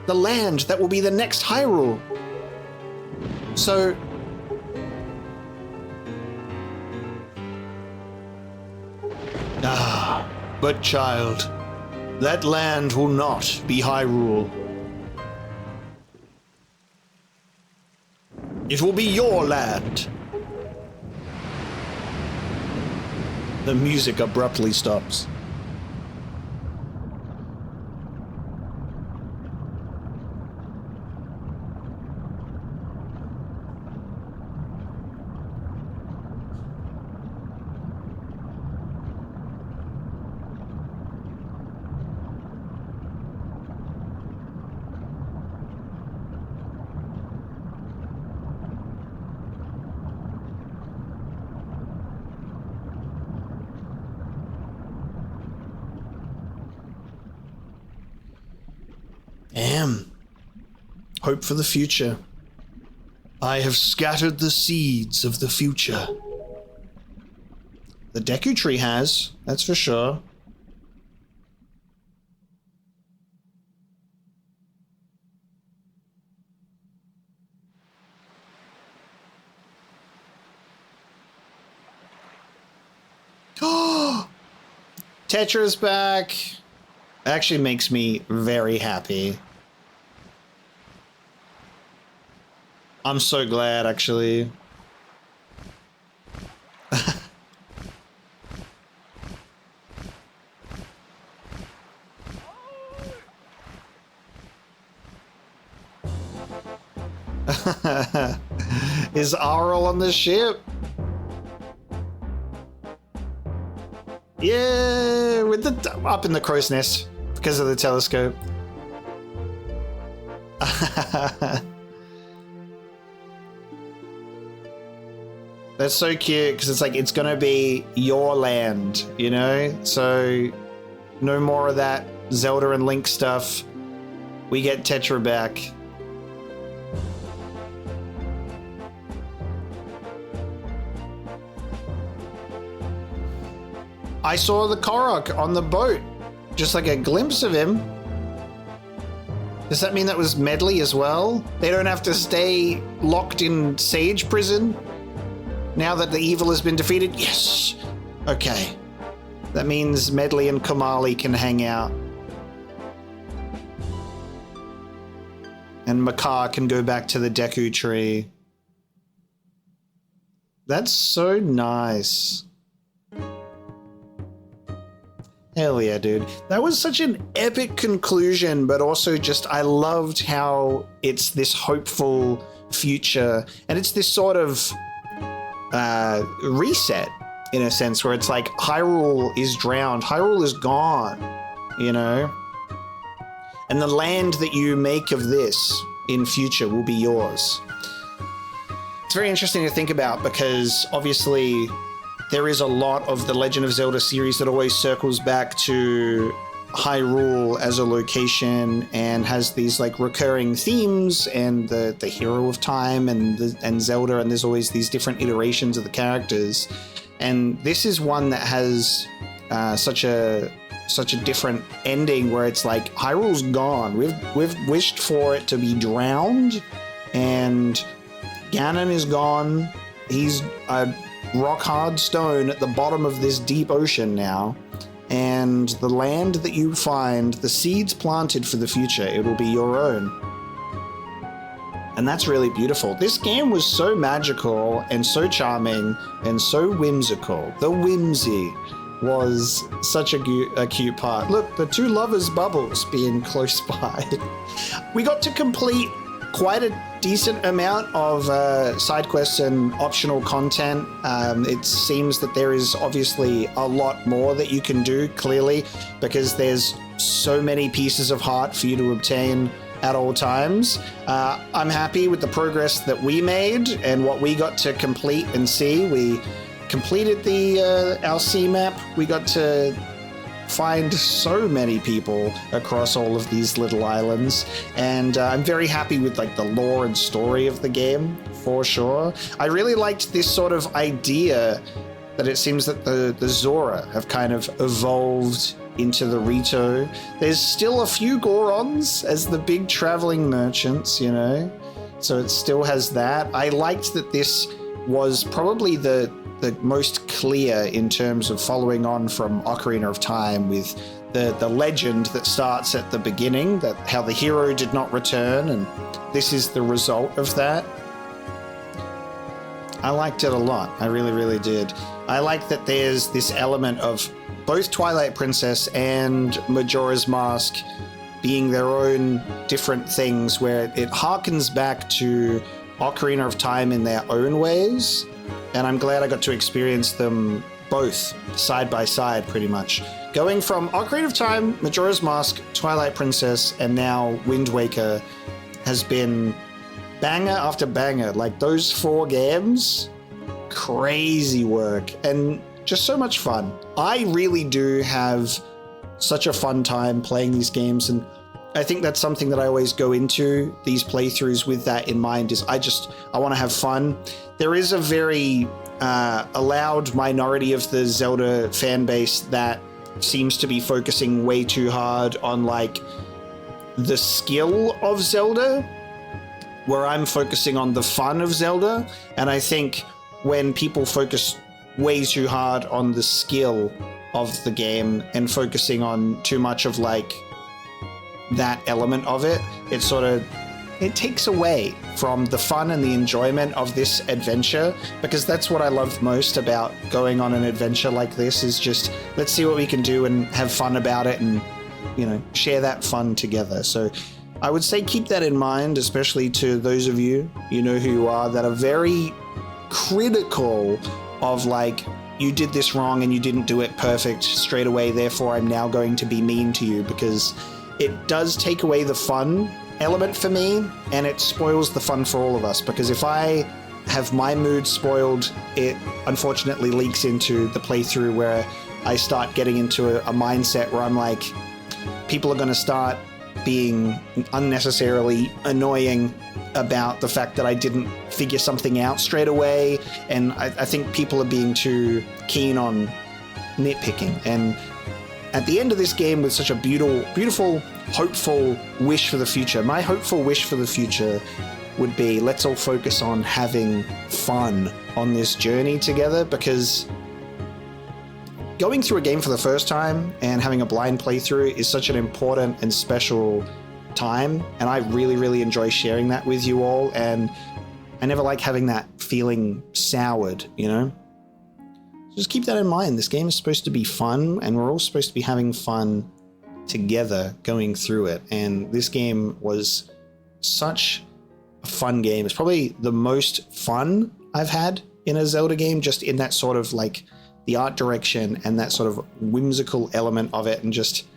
The land that will be the next Hyrule. So...
Ah, but child, that land will not be Hyrule. It will be your land. The music abruptly stops.
hope for the future.
I have scattered the seeds of the future.
The Deku Tree has, that's for sure. Oh, Tetra's back. Actually makes me very happy. I'm so glad, actually. Is Aurel on the ship? Yeah, with the up in the crow's nest because of the telescope. That's so cute because it's like it's gonna be your land, you know? So no more of that Zelda and Link stuff. We get Tetra back. I saw the Korok on the boat. Just like a glimpse of him. Does that mean that was Medley as well? They don't have to stay locked in Sage Prison? Now that the evil has been defeated? Yes! Okay. That means Medley and Kamali can hang out. And Makar can go back to the Deku Tree. That's so nice. Hell yeah, dude. That was such an epic conclusion, but also just, I loved how it's this hopeful future, and it's this sort of reset, in a sense, where it's like Hyrule is drowned, Hyrule is gone, you know? And the land that you make of this in future will be yours. It's very interesting to think about because obviously there is a lot of the Legend of Zelda series that always circles back to Hyrule as a location and has these like recurring themes and the hero of time and Zelda, and there's always these different iterations of the characters. And this is one that has such a different ending where it's like Hyrule's gone. We've wished for it to be drowned, and Ganon is gone. He's a rock hard stone at the bottom of this deep ocean now, and the land that you find, the seeds planted for the future, it will be your own. And that's really beautiful. This game was so magical and so charming and so whimsical. The whimsy was such a cute part. Look, the two lovers' bubbles being close by. We got to complete quite a decent amount of side quests and optional content. It seems that there is obviously a lot more that you can do, clearly, because there's so many pieces of heart for you to obtain at all times. I'm happy with the progress that we made and what we got to complete and see. We completed our sea map. We got to find so many people across all of these little islands, and I'm very happy with like the lore and story of the game, for sure. I really liked this sort of idea that it seems that the Zora have kind of evolved into the Rito. There's still a few Gorons as the big traveling merchants, you know, so it still has that. I liked that this was probably the most clear in terms of following on from Ocarina of Time, with the legend that starts at the beginning, that how the hero did not return, and this is the result of that. I liked it a lot. I really, really did. I like that there's this element of both Twilight Princess and Majora's Mask being their own different things, where it harkens back to Ocarina of Time in their own ways. And I'm glad I got to experience them both side by side, pretty much. Going from Ocarina of Time, Majora's Mask, Twilight Princess, and now Wind Waker has been banger after banger. Like, those 4 games, crazy work and just so much fun. I really do have such a fun time playing these games, and I think that's something that I always go into these playthroughs with that in mind, is I want to have fun. There is a very a loud minority of the Zelda fan base that seems to be focusing way too hard on like the skill of Zelda, where I'm focusing on the fun of Zelda. And I think when people focus way too hard on the skill of the game and focusing on too much of like that element of it, it takes away from the fun and the enjoyment of this adventure, because that's what I love most about going on an adventure like this, is just let's see what we can do and have fun about it, and you know, share that fun together. So I would say keep that in mind, especially to those of you, you know who you are, that are very critical of like, you did this wrong and you didn't do it perfect straight away, therefore I'm now going to be mean to you, because it does take away the fun element for me, and it spoils the fun for all of us. Because if I have my mood spoiled, it unfortunately leaks into the playthrough, where I start getting into a mindset where I'm like, people are going to start being unnecessarily annoying about the fact that I didn't figure something out straight away, and I think people are being too keen on nitpicking. And at the end of this game, with such a beautiful, hopeful wish for the future, my hopeful wish for the future would be, let's all focus on having fun on this journey together, because going through a game for the first time and having a blind playthrough is such an important and special time, and I really, really enjoy sharing that with you all, and I never like having that feeling soured, you know? Just keep that in mind. This game is supposed to be fun, and we're all supposed to be having fun together going through it. And this game was such a fun game. It's probably the most fun I've had in a Zelda game, just in that sort of like the art direction and that sort of whimsical element of it, and just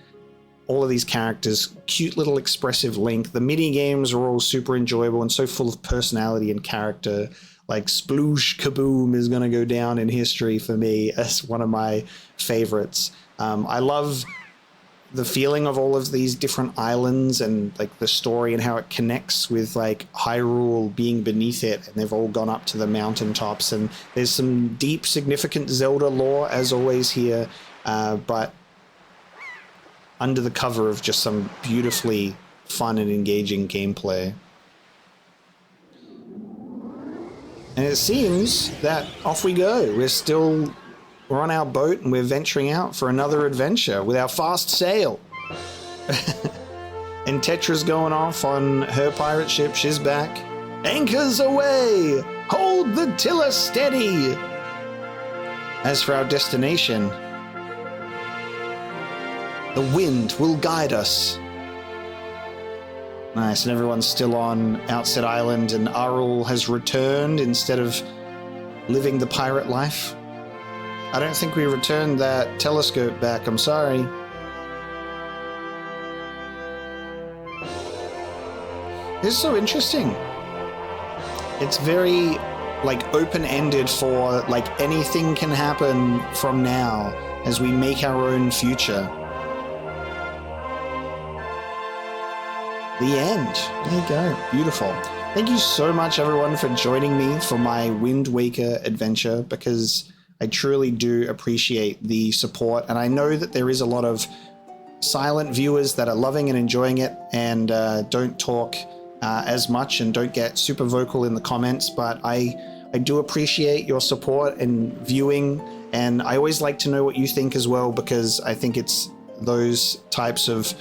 all of these characters, cute little expressive Link. The mini games are all super enjoyable and so full of personality and character. Like Sploosh Kaboom is going to go down in history for me as one of my favorites. I love the feeling of all of these different islands, and like the story and how it connects with like Hyrule being beneath it, and they've all gone up to the mountaintops, and there's some deep, significant Zelda lore as always here, but under the cover of just some beautifully fun and engaging gameplay. And it seems that off we go. We're on our boat, and we're venturing out for another adventure with our fast sail. And Tetra's going off on her pirate ship. She's back. Anchors away! Hold the tiller steady! As for our destination, The wind will guide us. Nice, and everyone's still on Outset Island, and Arul has returned instead of living the pirate life. I don't think we returned that telescope back, I'm sorry. This is so interesting. It's very, like, open-ended for, like, anything can happen from now as we make our own future. The end. There you go. Beautiful. Thank you so much, everyone, for joining me for my Wind Waker adventure, because I truly do appreciate the support, and I know that there is a lot of silent viewers that are loving and enjoying it and don't talk as much and don't get super vocal in the comments, but I do appreciate your support and viewing, and I always like to know what you think as well, because I think it's those types of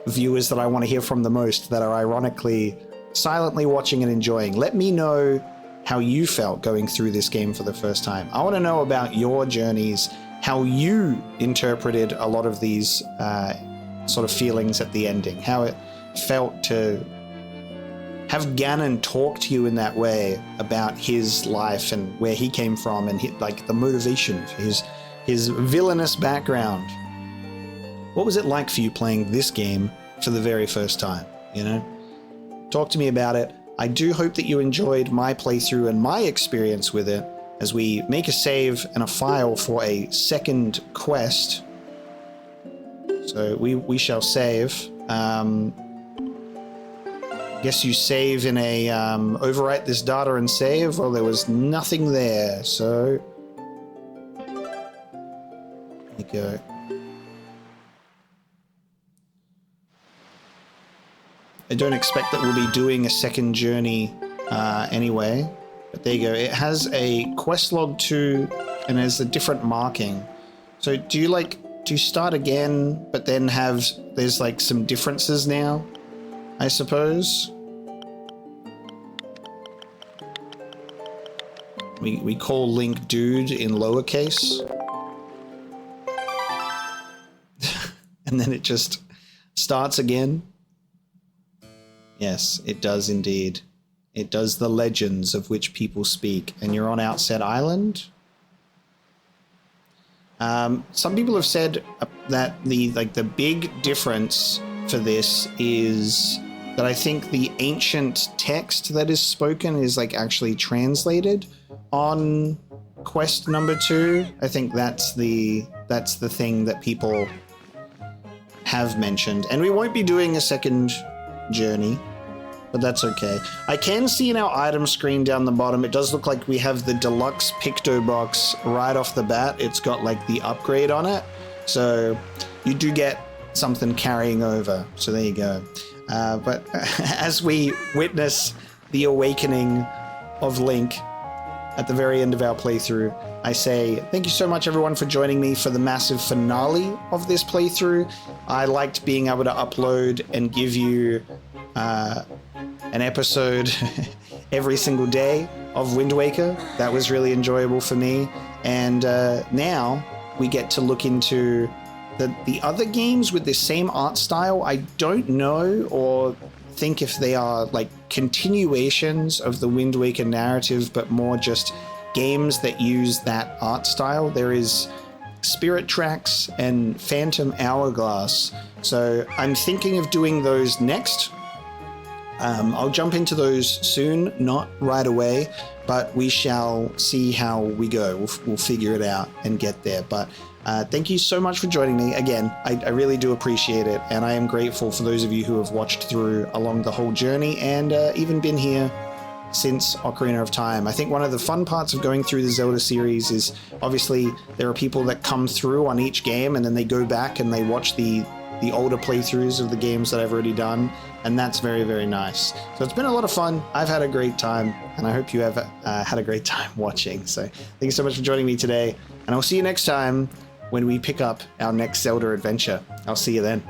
viewers that I want to hear from the most that are ironically silently watching and enjoying. Let me know how you felt going through this game for the first time. I want to know about your journeys, how you interpreted a lot of these sort of feelings at the ending, how it felt to have Ganon talk to you in that way about his life and where he came from and like the motivation, his villainous background. What was it like for you playing this game for the very first time, you know? Talk to me about it. I do hope that you enjoyed my playthrough and my experience with it as we make a save and a file for a second quest. So we shall save. Guess you save in a overwrite this data and save. Well, there was nothing there, so there you go. I don't expect that we'll be doing a second journey anyway, but there you go. It has a quest log 2 and there's a different marking. So do you start again, but then there's like some differences now, I suppose? We call Link dude in lowercase. And then it just starts again. Yes, it does indeed. It does the legends of which people speak. And you're on Outset Island. Some people have said that the big difference for this is that I think the ancient text that is spoken is like actually translated on quest number 2. I think that's the thing that people have mentioned. And we won't be doing a second journey, but that's okay. I can see in our item screen down the bottom, it does look like we have the deluxe Picto box right off the bat. It's got like the upgrade on it. So you do get something carrying over. So there you go. But as we witness the awakening of Link at the very end of our playthrough, I say thank you so much, everyone, for joining me for the massive finale of this playthrough. I liked being able to upload and give you an episode every single day of Wind Waker. That was really enjoyable for me. And now we get to look into the other games with the same art style. I don't know or think if they are like continuations of the Wind Waker narrative, but more just games that use that art style. There is Spirit Tracks and Phantom Hourglass. So I'm thinking of doing those next. I'll jump into those soon, not right away, but we shall see how we go. We'll figure it out and get there. But thank you so much for joining me. Again, I really do appreciate it, and I am grateful for those of you who have watched through along the whole journey and even been here since Ocarina of Time. I think one of the fun parts of going through the Zelda series is obviously there are people that come through on each game and then they go back and they watch the older playthroughs of the games that I've already done, and that's very, very nice. So it's been a lot of fun. I've had a great time, and I hope you have had a great time watching. So thank you so much for joining me today, and I'll see you next time when we pick up our next Zelda adventure. I'll see you then.